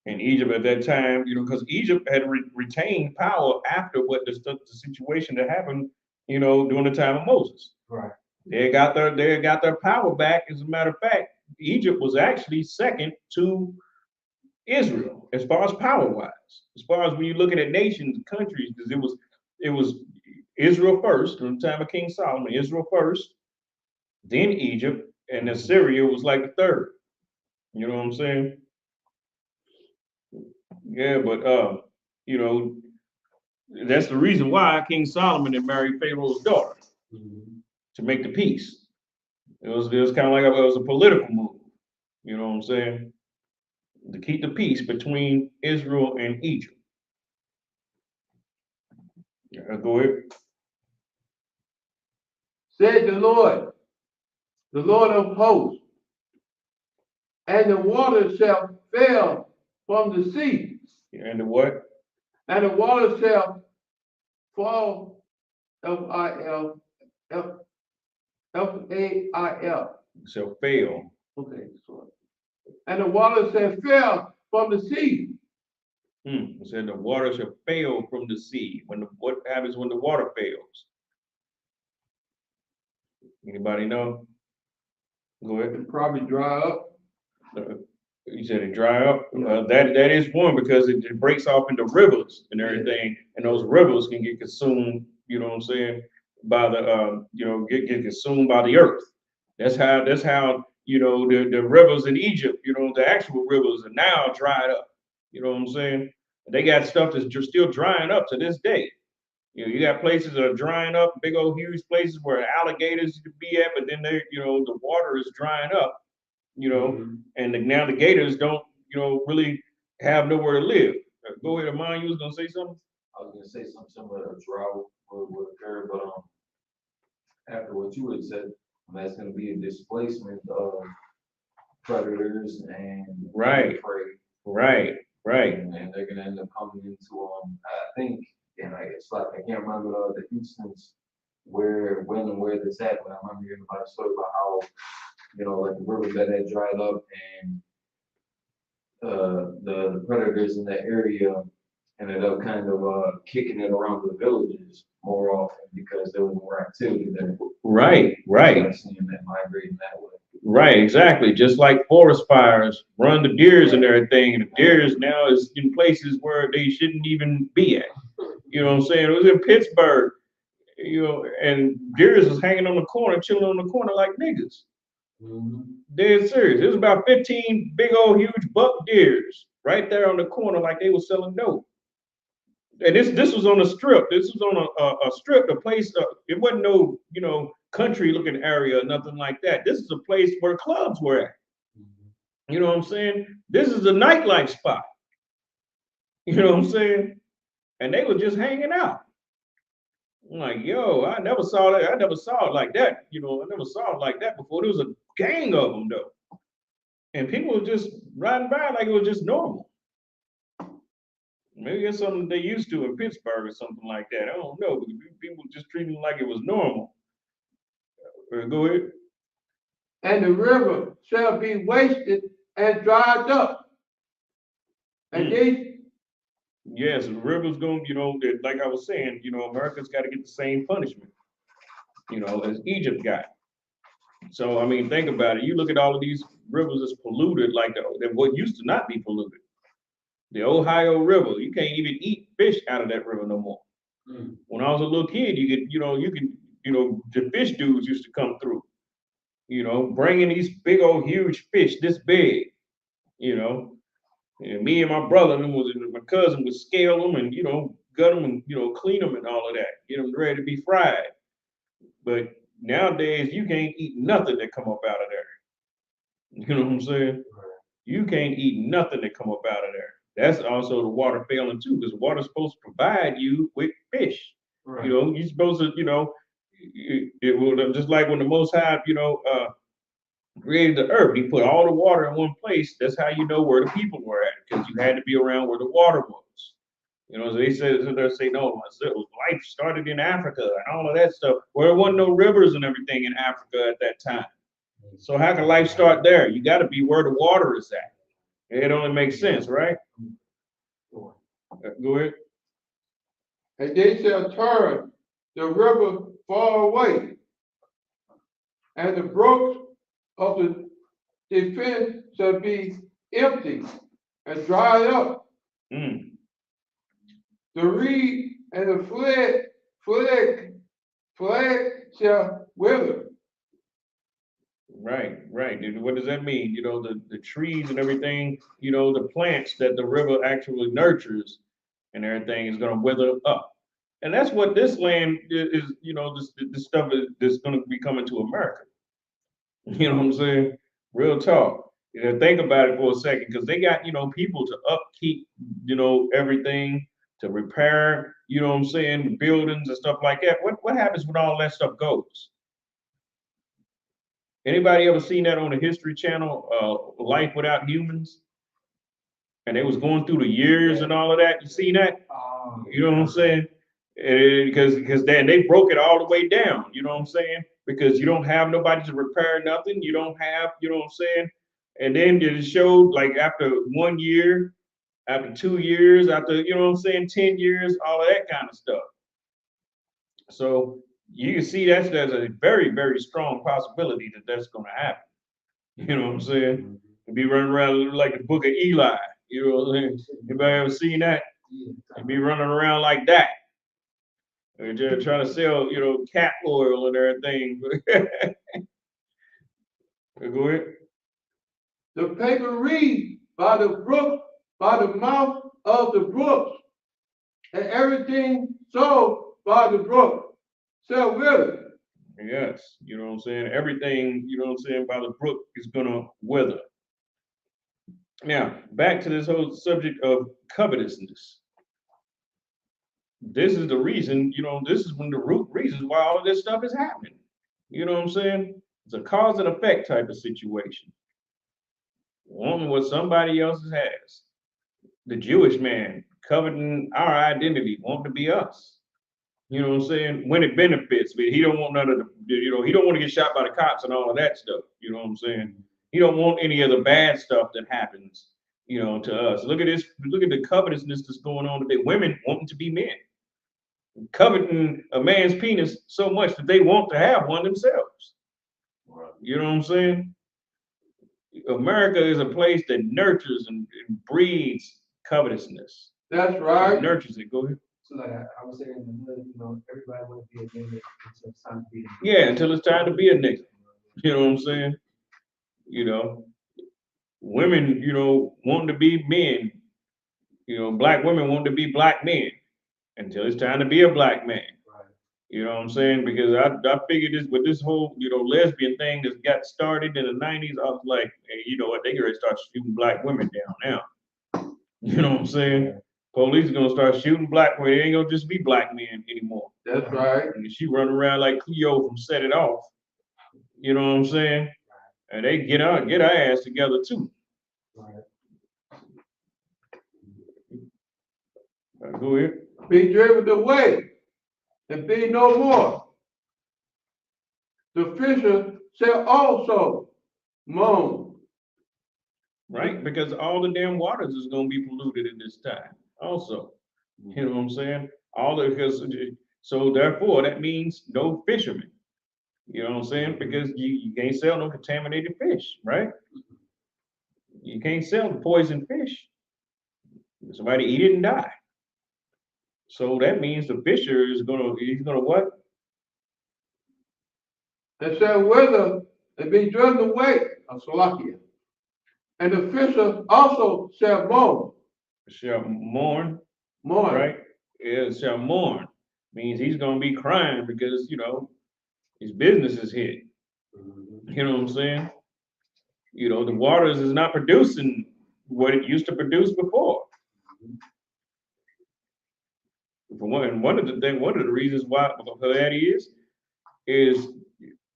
And Egypt at that time, you know, because Egypt had retained power after what the situation that happened, you know, during the time of Moses. Right. They got their power back. As a matter of fact, Egypt was actually second to Israel as far as power wise. As far as when you're looking at nations, countries, because it was Israel first during the time of King Solomon. Israel first, then Egypt, and Assyria was like the third. You know what I'm saying? Yeah, but you know, that's the reason why King Solomon had married Pharaoh's daughter to make the peace. It was kind of like it was a political move. You know what I'm saying? To keep the peace between Israel and Egypt. Yeah, go ahead. Said the Lord of hosts, and the water shall fail from the sea. And the what? And the water shall fall, F-I-L, F-A-I-L. Shall fail. Okay, sorry. And the water shall fail from the sea. It said the water shall fail from the sea. What happens when the water fails? Anybody know? Go ahead. It probably dry up. You said it dry up. That is one because it breaks off into rivers and everything, and those rivers can get consumed. You know what I'm saying? By the get consumed by the earth. That's how the rivers in Egypt. The actual rivers are now dried up. You know what I'm saying? They got stuff that's just still drying up to this day. You got places that are drying up, big old huge places where alligators could be at, but then the water is drying up. And now the gators don't, really have nowhere to live. Go ahead, Amon, you was gonna say something? I was gonna say something similar. A drought would occur, but after what you had said, that's gonna be a displacement of predators and Right. prey. Right. And they're gonna end up coming into I think, and it's like I can't remember the instance when and where this happened. I remember hearing about a story about how like the riverbed had dried up and the predators in that area ended up kind of kicking it around the villages more often because there was more activity there. Right. Seeing that migrating that way. Right, exactly. Just like forest fires run the deers and everything, and the deers now is in places where they shouldn't even be at. You know what I'm saying? It was in Pittsburgh, and deers was hanging on the corner, chilling on the corner like niggas. Dead serious. It was about 15 big old huge buck deers right there on the corner, like they were selling dope. And this was on a strip. This was on a strip, a place. It wasn't no country looking area or nothing like that. This is a place where clubs were at. You know what I'm saying? This is a nightlife spot. You know what I'm saying? And they were just hanging out. I'm like, yo, I never saw that. I never saw it like that. I never saw it like that before. There was a gang of them though. And people were just riding by like it was just normal. Maybe it's something they used to in Pittsburgh or something like that. I don't know. But people just treating it like it was normal. Go ahead. And the river shall be wasted and dried up. And yes, the river's going, like I was saying, America's got to get the same punishment, as Egypt got. So, I mean, think about it. You look at all of these rivers that's polluted, like what used to not be polluted. The Ohio River, you can't even eat fish out of that river no more. When I was a little kid, the fish dudes used to come through, bringing these big old huge fish this big, and me and my brother and my cousin would scale them and, gut them and, clean them and all of that, get them ready to be fried. But nowadays, you can't eat nothing that come up out of there. You know what I'm saying? You can't eat nothing that come up out of there. That's also the water failing too, because the water's supposed to provide you with fish. Right. You're supposed to, it will just like when the Most High, created the earth. He put all the water in one place. That's how you know where the people were at, because you had to be around where the water was. So they say no, life started in Africa and all of that stuff. Well, there wasn't no rivers and everything in Africa at that time. So how can life start there? You got to be where the water is at. It only makes sense, right? Go ahead. And they shall turn the river far away, and the brooks of the defense shall be empty and dried up. The reed and the flag shall wither. Right. What does that mean? The trees and everything, the plants that the river actually nurtures and everything is going to wither up. And that's what this land is, this stuff that's going to be coming to America. You know what I'm saying? Real talk. Think about it for a second, because they got, people to upkeep, everything, to repair, the buildings and stuff like that. What happens when all that stuff goes? Anybody ever seen that on the History Channel, Life Without Humans? And they was going through the years and all of that. You seen that? You know what I'm saying? Because they broke it all the way down. You know what I'm saying? Because you don't have nobody to repair nothing. You don't have, you know what I'm saying? And then it showed like after 1 year, after 2 years, after, 10 years, all of that kind of stuff. So you can see there's a very, very strong possibility that that's going to happen. You know what I'm saying? To be running around like the Book of Eli. You know what I'm saying? Anybody ever seen that? To be running around like that. And just trying to sell, cat oil and everything. Go ahead. The paper reads by the brook, by the mouth of the brooks, and everything sold by the brook shall wither. Yes, you know what I'm saying? Everything, by the brook is gonna wither. Now, back to this whole subject of covetousness. This is the reason, this is one of the root reasons why all of this stuff is happening. You know what I'm saying? It's a cause and effect type of situation. Wanting what somebody else has. The Jewish man coveting our identity, wanting to be us. You know what I'm saying? When it benefits, but he don't want none of the, he don't want to get shot by the cops and all of that stuff. You know what I'm saying? He don't want any of the bad stuff that happens, to us. Look at this, look at the covetousness that's going on today. Women wanting to be men. Coveting a man's penis so much that they want to have one themselves. You know what I'm saying? America is a place that nurtures and breeds covetousness. That's right. It nurtures it. Go ahead. So like I was saying, everybody want to be a nigga until it's time to be a nigga. Yeah, until it's time to be a nigga. You know what I'm saying? Women, wanting to be men. Black women want to be black men until it's time to be a black man. Right. You know what I'm saying? Because I figured this with this whole, lesbian thing that got started in the 90s, I was like, hey, you know what? They gonna start shooting black women down now. You know what I'm saying? Police are gonna start shooting black women. It ain't gonna just be black men anymore. That's right. And she running around like Cleo from Set It Off. You know what I'm saying? And they get our ass together too. Right. Go ahead. Be driven away and be no more. The fisher shall also moan. Right? Because all the damn waters is gonna be polluted at this time. Also, you know what I'm saying? So therefore that means no fishermen. You know what I'm saying? Because you can't sell no contaminated fish, right? You can't sell poison fish. Somebody eat it and die. So that means the fisher he's gonna what? They shall wither and be driven away, Salakia. And the fisher also shall moan. Shall mourn. Mourn. Right? It shall mourn. Means he's gonna be crying because his business is hit. You know what I'm saying? The waters is not producing what it used to produce before. One of the reasons why that is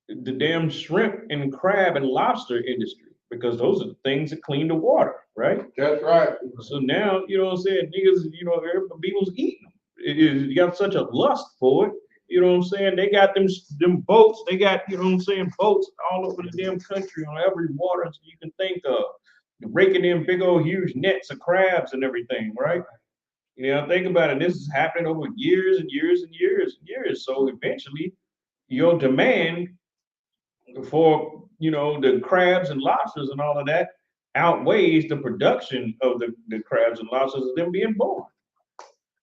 the damn shrimp and crab and lobster industry, because those are the things that clean the water, right? That's right. So now, you know what I'm saying, niggas, people's eating them. You got such a lust for it. You know what I'm saying? They got them boats. They got, boats all over the damn country on every water you can think of, raking in big old huge nets of crabs and everything, right? Think about it. This is happening over years and years and years and years. So eventually, your demand for the crabs and lobsters and all of that outweighs the production of the crabs and lobsters of them being born.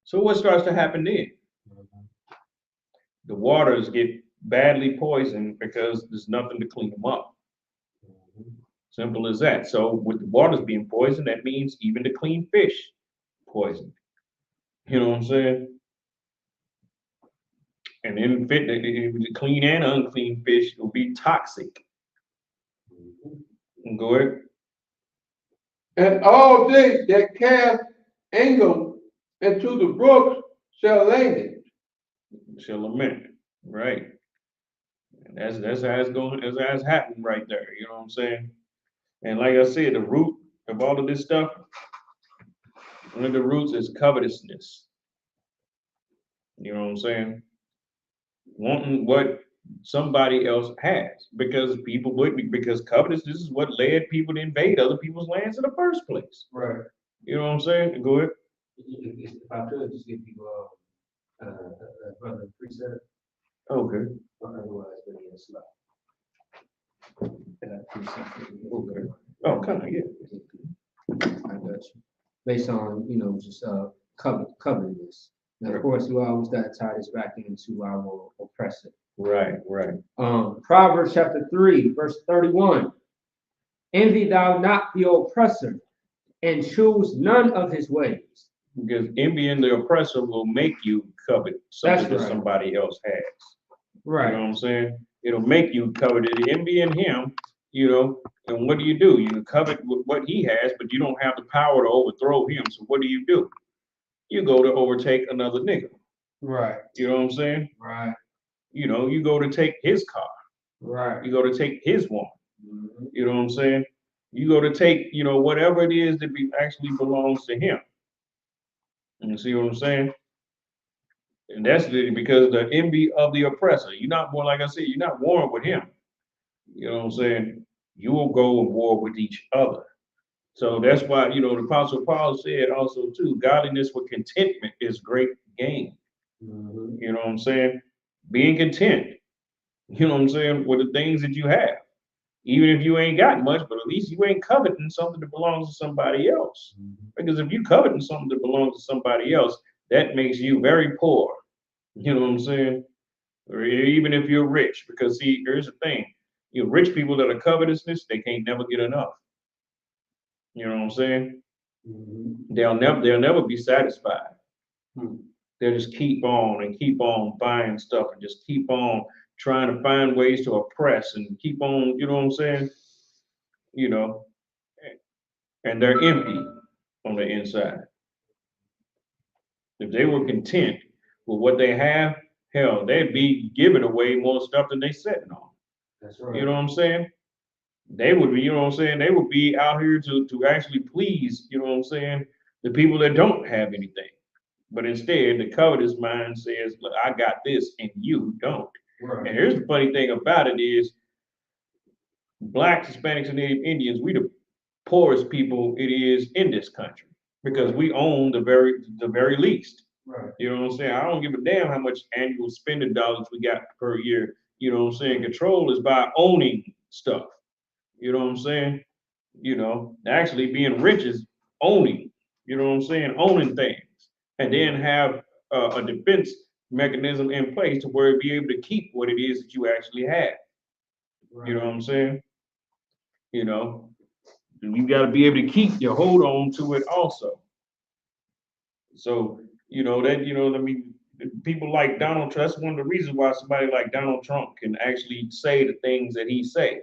So what starts to happen then? The waters get badly poisoned because there's nothing to clean them up. Simple as that. So with the waters being poisoned, that means even the clean fish poisoned. You know what I'm saying? And then the clean and unclean fish will be toxic. Go ahead. And all they that cast anger into the brooks shall lament. Shall lament, right? And that's how it's going. That's how it's happening right there. You know what I'm saying? And like I said, the root of all of this stuff, one of the roots is covetousness. You know what I'm saying? Wanting what somebody else has, because covetousness is what led people to invade other people's lands in the first place. Right. You know what I'm saying? Go ahead. If I could just give people brother precept. Okay. Otherwise, but yeah, it's Okay. Oh, kind of, yeah. I got you. Based on, just covering this. Now, of course, we always got to tie this back into our oppressor. Right, right. Proverbs chapter 3, verse 31. Envy thou not the oppressor, and choose none of his ways. Because envying the oppressor will make you covet something that somebody else has. Right. You know what I'm saying? It'll make you covet it. Envying him, and what do? You covet what he has, but you don't have the power to overthrow him. So what do? You go to overtake another nigga. Right. You know what I'm saying? Right. You go to take his car. Right. You go to take his woman. You know what I'm saying? You go to take, whatever it is that actually belongs to him. You see what I'm saying? And that's because the envy of the oppressor. You're not more, like I said, you're not warring with him. You know what I'm saying? You will go and war with each other. So that's why, the Apostle Paul said also too, godliness with contentment is great gain. You know what I'm saying? Being content, you know what I'm saying, with the things that you have. Even if you ain't got much, but at least you ain't coveting something that belongs to somebody else. Because if you coveting something that belongs to somebody else, that makes you very poor. You know what I'm saying? Or even if you're rich, because see, here's the thing. Rich people that are covetousness, they can't never get enough. You know what I'm saying? They'll never be satisfied. They'll just keep on and keep on buying stuff and just keep on trying to find ways to oppress and keep on, you know what I'm saying? And they're empty on the inside. If they were content with what they have, hell, they'd be giving away more stuff than they sitting on. That's right. You know what I'm saying? They would be, you know what I'm saying? They would be out here to actually please, you know what I'm saying, the people that don't have anything. But instead, the covetous mind says, look, I got this and you don't. Right. And here's the funny thing about it is Blacks, Hispanics, and Native Indians, we the poorest people it is in this country because we own the very least. Right. You know what I'm saying? I don't give a damn how much annual spending dollars we got per year. You know what I'm saying? Control is by owning stuff. You know what I'm saying? Actually being rich is owning, you know what I'm saying? Owning things. And then have a defense mechanism in place to where be able to keep what it is that you actually have. Right. You know what I'm saying? You got to be able to keep your hold on to it also. So, people like Donald Trump, that's one of the reasons why somebody like Donald Trump can actually say the things that he say.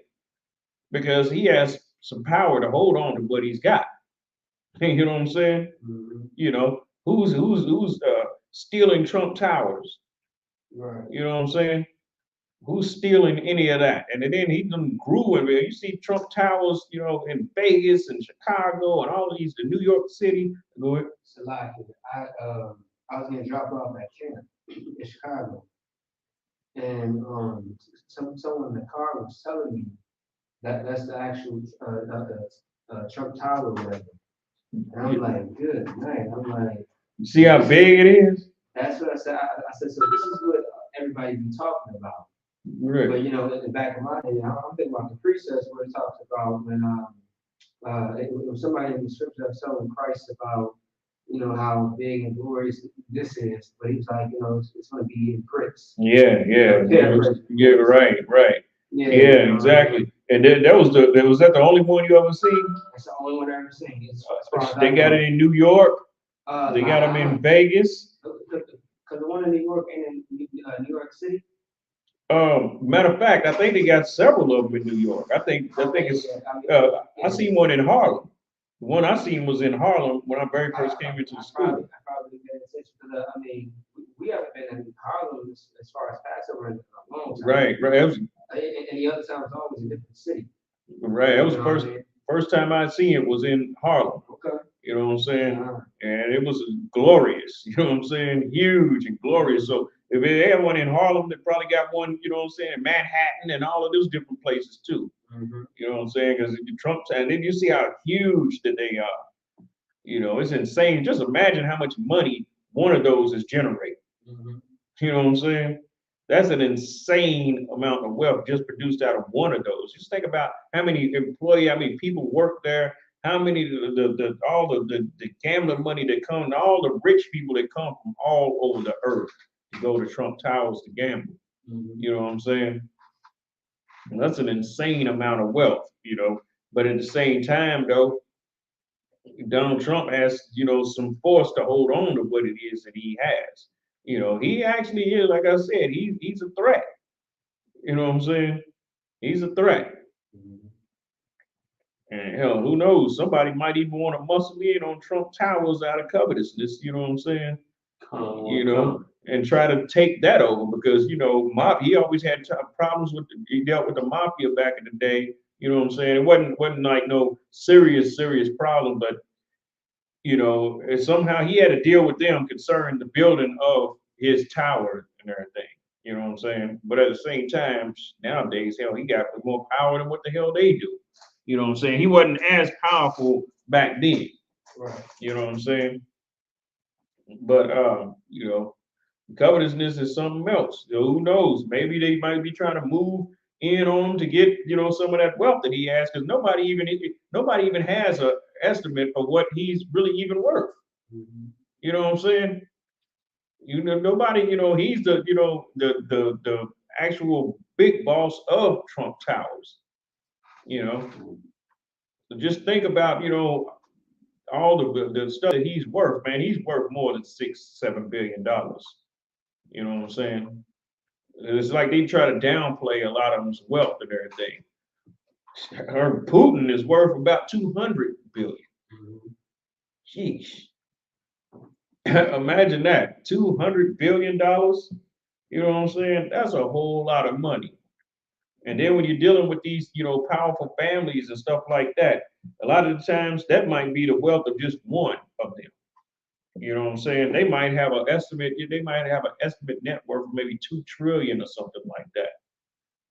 Because he has some power to hold on to what he's got. You know what I'm saying? Who's stealing Trump Towers? Right. You know what I'm saying? Who's stealing any of that? And then he done grew in there. You see Trump Towers, in Vegas and Chicago and all of these, the New York City. Go ahead. I was getting dropped off at camp in Chicago, and someone in the car was telling me that's the actual Trump Tower or whatever. And I'm like, good night. I'm like, you see how big it is? That's what I said. I said, so this is what everybody be talking about. Right. But in the back of my head, I'm thinking about the precepts where it talks about when somebody in the scripture was telling Christ about how big and glorious this is, but he's like, it's going to be in bricks. Yeah, right. Yeah, exactly. And then was that the only one you ever seen? That's the only one I ever seen. They got it in New York. They got them in Vegas. Because the one in New York and in New York City. Matter of fact, I think they got several of them in New York. I think it's. I seen one in Harlem. The one I seen was in Harlem when I very first came into the school. I probably paid attention because we haven't been in Harlem as far as Passover in a long time. Right. And the other time was always a different city. Right. That was the first time I seen it was in Harlem. Okay. You know what I'm saying? And it was glorious. You know what I'm saying? Huge and glorious. So if they had one in Harlem, they probably got one, you know what I'm saying, in Manhattan and all of those different places too. You know what I'm saying? Because Trump, and then you see how huge that they are. It's insane. Just imagine how much money one of those is generating. You know what I'm saying? That's an insane amount of wealth just produced out of one of those. Just think about how many how many people work there, how many all the gambling money that come, all the rich people that come from all over the earth to go to Trump Towers to gamble. You know what I'm saying? And that's an insane amount of wealth, you know. But at the same time, though, Donald Trump has, you know, some force to hold on to what it is that he has. You know, he actually is, like I said, he's a threat. You know what I'm saying? He's a threat. And hell, who knows? Somebody might even want to muscle in on Trump Towers out of covetousness, you know what I'm saying? You know, and try to take that over because, you know, he always had problems with, he dealt with the mafia back in the day, you know what I'm saying? It wasn't like no serious problem, but, you know, and somehow he had to deal with them concerning the building of his tower and everything, you know what I'm saying? But at the same time, nowadays, hell, he got more power than what the hell they do. You know what I'm saying? He wasn't as powerful back then. Right. You know what I'm saying? But you know, covetousness is something else. You know, who knows? Maybe they might be trying to move in on him to get, you know, some of that wealth that he has, because nobody even has a estimate of what he's really even worth. You know what I'm saying? You know, nobody, you know, he's the, you know, the actual big boss of Trump Towers. You know, so just think about, you know, all the stuff that he's worth, man. He's worth more than $6-7 billion. You know what I'm saying? It's like they try to downplay a lot of his wealth and everything. Putin is worth about 200 billion. Sheesh. Imagine that, $200 billion. You know what I'm saying? That's a whole lot of money. And then when you're dealing with these, you know, powerful families and stuff like that, a lot of the times that might be the wealth of just one of them. You know what I'm saying? They might have an estimate net worth of maybe 2 trillion or something like that.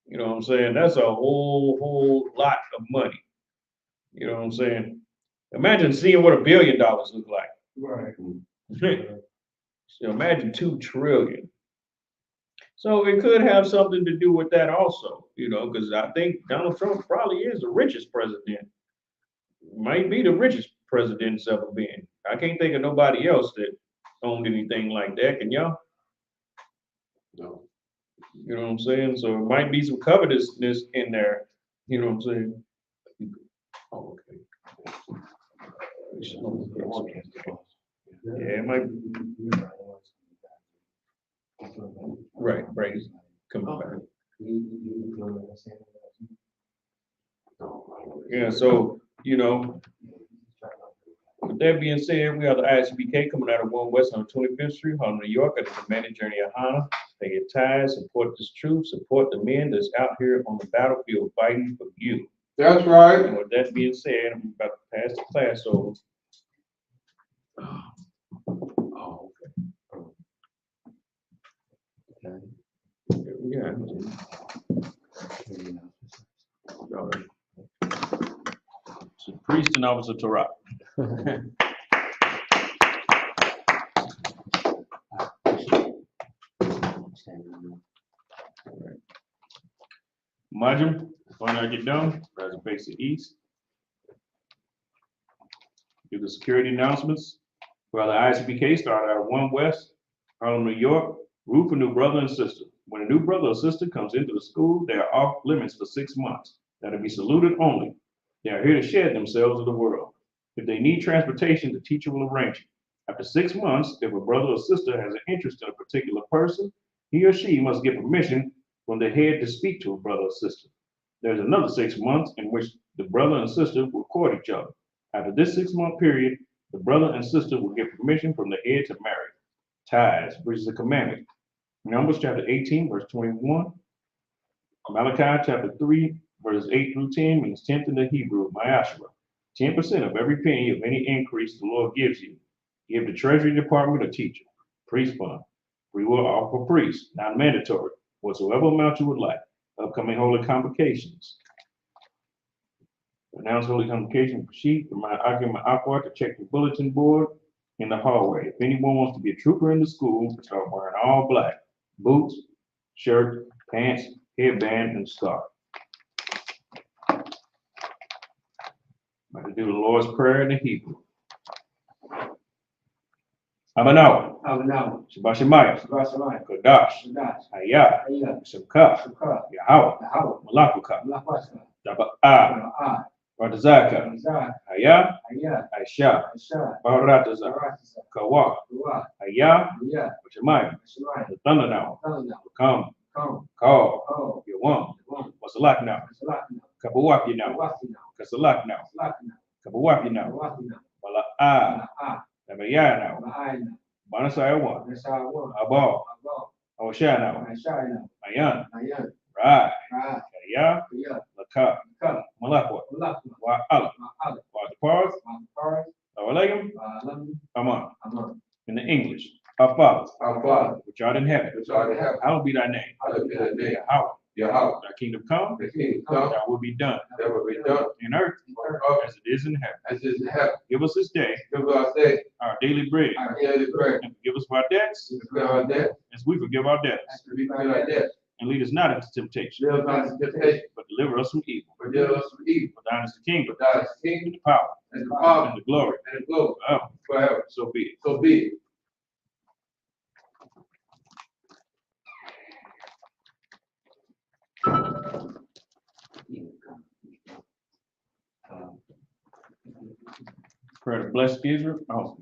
You know what I'm saying? That's a whole lot of money. You know what I'm saying? Imagine seeing what $1 billion look like. Right. So imagine 2 trillion. So it could have something to do with that also, you know, because I think Donald Trump probably is the richest president. Might be the richest president that's ever been. I can't think of nobody else that owned anything like that. Can y'all? No. You know what I'm saying? So it might be some covetousness in there. You know what I'm saying? Oh, okay. Yeah, it might be. Right, coming back. Yeah, so, you know, with that being said, we have the ISBK coming out of 1 West on 25th Street, Harlem, New York, at the Commanding Journey of Honor. They get ties, support this truth, support the men that's out here on the battlefield fighting for you. That's right. And with that being said, I'm about to pass the class over. Oh, okay. Yeah. So priest and officer Torah. Majum, when I get done, rise and face the east. Do the security announcements. Well, the ISBK started at 1 West, Harlem, New York. Root for new brother and sister. When a new brother or sister comes into the school, they are off limits for 6 months. That'll be saluted only. They are here to shed themselves with the world. If they need transportation, the teacher will arrange it. After 6 months, if a brother or sister has an interest in a particular person, he or she must get permission from the head to speak to a brother or sister. There's another 6 months in which the brother and sister will court each other. After this 6-month period, the brother and sister will get permission from the head to marry. Ties, which is a commandment. Numbers chapter 18, verse 21. Malachi chapter 3, verses 8 through 10 means 10th in the Hebrew, Ma'ashra. 10% of every penny of any increase the Lord gives you. Give the Treasury Department a teacher, priest fund. We will offer priests, not mandatory, whatsoever amount you would like. Upcoming holy convocations. Announce holy convocation for sheep. I give my aqua to check the bulletin board in the hallway. If anyone wants to be a trooper in the school, start wearing all black. Boots, shirt, pants, headband, and scarf. I'm going to do the Lord's Prayer in the Hebrew. Abanaw, Abanaw, Shabbat Shemayim, Shabbat Shemayim, Kodash, Kodash, Hayah, Hayah, Shabkat, Shabbat, Yahweh, Yahweh, Malakuka, Malachwashka, Daba'ah, Bara'ah, Radazaka, Razak, Hayah, Hayah, Aisha, Asha, Barataza, Baratza, Kawa, Ruah, Hayah, Hayah, Shemayim, Shemayim, the thunder now, Thalana, come, Come, call, Ho, Yawam, Yawam, Wasalak now, Salakna, Kabawaki now, Kawasina, Kasalak now, Salakna, Kabawaki now, Kawasina, Wala'ah, Ma'ah, Nabayah now, Ma'ayna, Banasaya one, Nashawa, Abal, Abba, Awashah now, Ashayna, Mayan, Nayan, Rai, Ra, Hayah, Kaya, Lakah, Ka, Malakwa, Malakna, Wa'ala, Ma'ala, Wa'atapars, Ma'apar, Awalegum, Lam, Aman. Aman, In the English, our Father, Our Father, which art in heaven, which art in heaven, hallowed be thy name. hallowed be thy name. Yahweh, Yahweh, thy kingdom come, the kingdom come, thy will be done that will be done in earth on earth as it is in heaven. as it is in heaven. Give us this day Give us day our daily bread, our daily bread, and forgive us our debts and forgive our debt, as we forgive our debtors. as we forgive our debt. And lead us not into temptation, Lead us not into temptation, but deliver us from evil. but deliver us from evil. For thine is the kingdom, For thine is the and kingdom, the power, and the power, and the glory, and the glory, forever. forever. So be it. So be it. Prayer to bless Israel. Oh,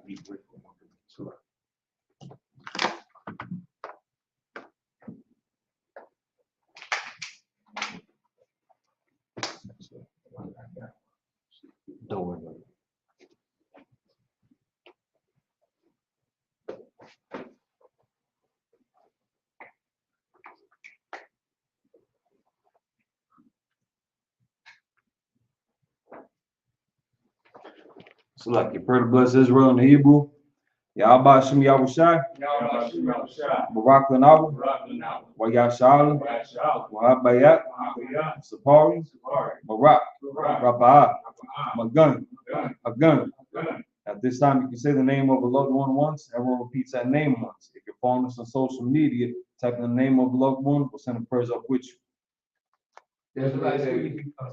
So like you pray to bless Israel in the Hebrew. Yahweh Shem Yahushai, Barak Lanawa, Wayashal, Wahabayat, Sapari, Barak, Rapa'ah, Magun, Hagun. At this time, you can say the name of the loved one once. Everyone repeats that name once. If you're following us on social media, type in the name of the loved one. We'll send the prayers up with you. Desiree Davis. I'm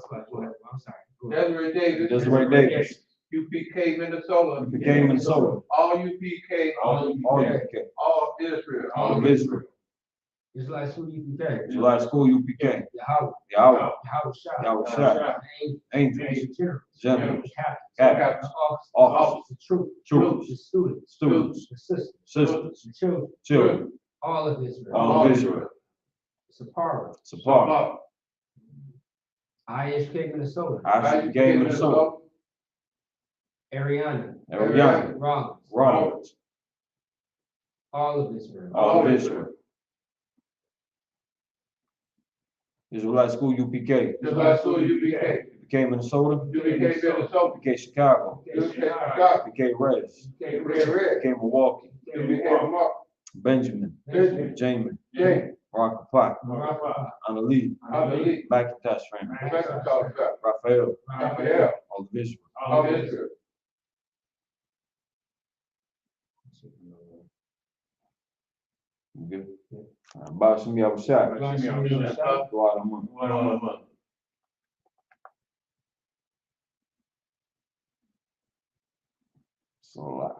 sorry. Desiree Davis. Desiree Davis. UPK Minnesota. UPK Minnesota. All UPK. All UPK. All Israel. All of Israel. July School UPK. July School UPK. Yahweh. Yahweh. Yahweh Shai. Angels. Generals. Captains. Officers. The truth. Troops. The students. Students. The sisters. Sisters. The children. Children. All of Israel. All of Israel. Sapara. Sapar. IHK Minnesota. IHK Minnesota. Ariana. Ariana. Rollins. Rollins. All of Israel. All of Israel. Israelite School UPK. July School UPK. UPK Minnesota. UPK Minnesota. UPK Chicago. UPK Chicago. UPK Reds. UPK Red. UPK Milwaukee. UPK Vermont. Benjamin. Benjamin. Jamin. James. Rockapot. Rafa. Annalie. Amelie. Macintosh family. Macintosh. Raphael. Raphael. All of Israel. All Israel. You good? Bashim Yahushai. Go out of month. So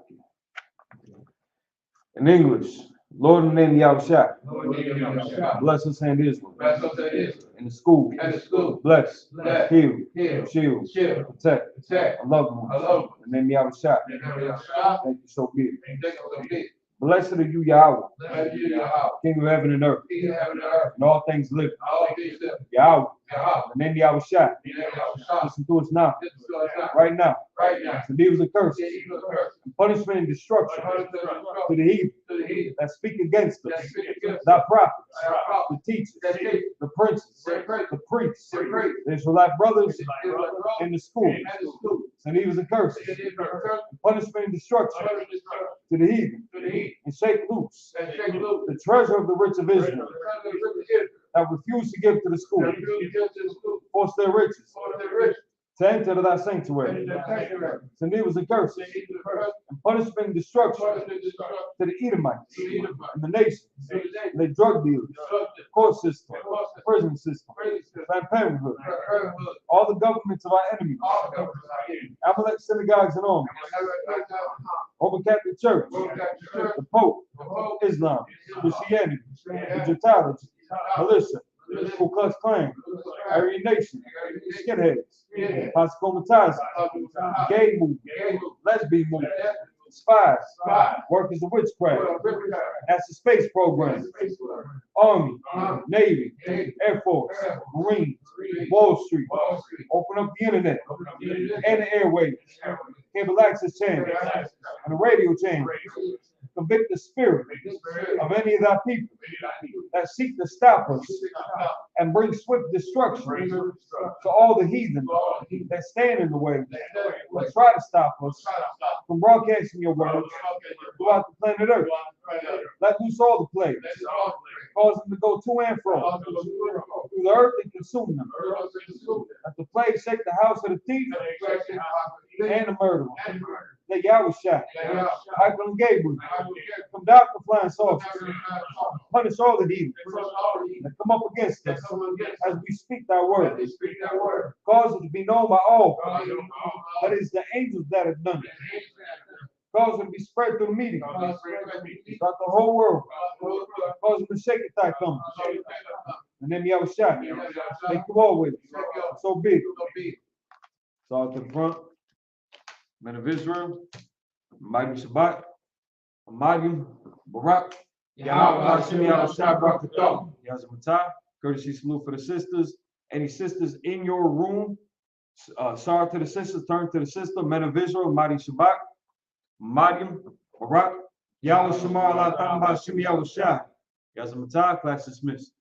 in English, Lord in the name of Yahushai. Bless us and Israel. Bless us and Israel. In the school. In the school. Bless. Bless. Heal. Heal. Shield. Shield. Protect. Protect. Our loved ones. Our loved ones. In the name of Yahushai. In the name of Yahshua. Thank you so big. Thank you so big. Blessed are you, Yahweh, Bless you, Yahweh. King of heaven and earth, King of heaven and earth. and all things living. All things live. Yahweh, Yahweh. in the name of Yahushai. In the name of Yahshua. Listen to us now, Listen to us now. right now. Right now. The evils and curses, The evil curse. and punishment and destruction to the heathen To the heathen. that speak against us, That speak against thy prophets, Thy prophets, the teachers, that teach, the princes, the priests, the priests, the priests, the Israelite brothers the Israelite brothers, in the school, and the school. and evils and curses, The evil curse. and punishment and destruction Punishment and destruction to the heathen, to the heathen. and shake loose And shake loose the treasure of the rich of the Israel treasure of the rich of Israel. that refuse to give to the school, That refuse to give to the school. force their riches, For the rich to enter thy sanctuary. And it was a curse, and punishment and destruction to the Edomites and the nations, and the drug dealers, court system, prison system, Planned Parenthood, all the governments of our enemies, Amalek synagogues and armies, Roman Catholic Church, the Pope, Islam, Christianity, the Jatology, militia, Ku Klux Klan, Aryan Nation, skinheads, Pascomatizer, gay movement, lesbian movement, spies, workers of witchcraft, NASA space program, Army, Navy, Air Force, Marines, Wall Street, open up the internet and the airwaves, cable access channels, and the radio channels. Convict the spirit of any of thy people that seek to stop us and bring swift destruction to all the heathen that stand in the way and try to stop us from broadcasting your words throughout the planet Earth. Let loose all the plagues, cause them to go to and fro through the earth and consume them. Let the plague shake the house of the thief and the murderer. Let Yahushua, Michael and Gabriel, come down the flying saucers, punish all the heathen that come up against us as we speak thy word. Cause it to be known by all that it is the angels that have done it. Cause it to be spread through the meeting throughout the whole world. Cause it to shake it thy coming. And then Yahushua, make you always so big. So out to the front. Men of Israel, Mighty Shabbat, Amadim, Barak, Yahweh Hashem, Yahweh Shabbat, Yazamatai, courtesy salute for the sisters. Any sisters in your room, sorry to the sisters, turn to the sister. Men of Israel, Mighty Shabbat, Amadim, Barak, Yahweh Shema, Allah Ta'ala, Hashem, Yahweh Shah, Yazamatai, class dismissed.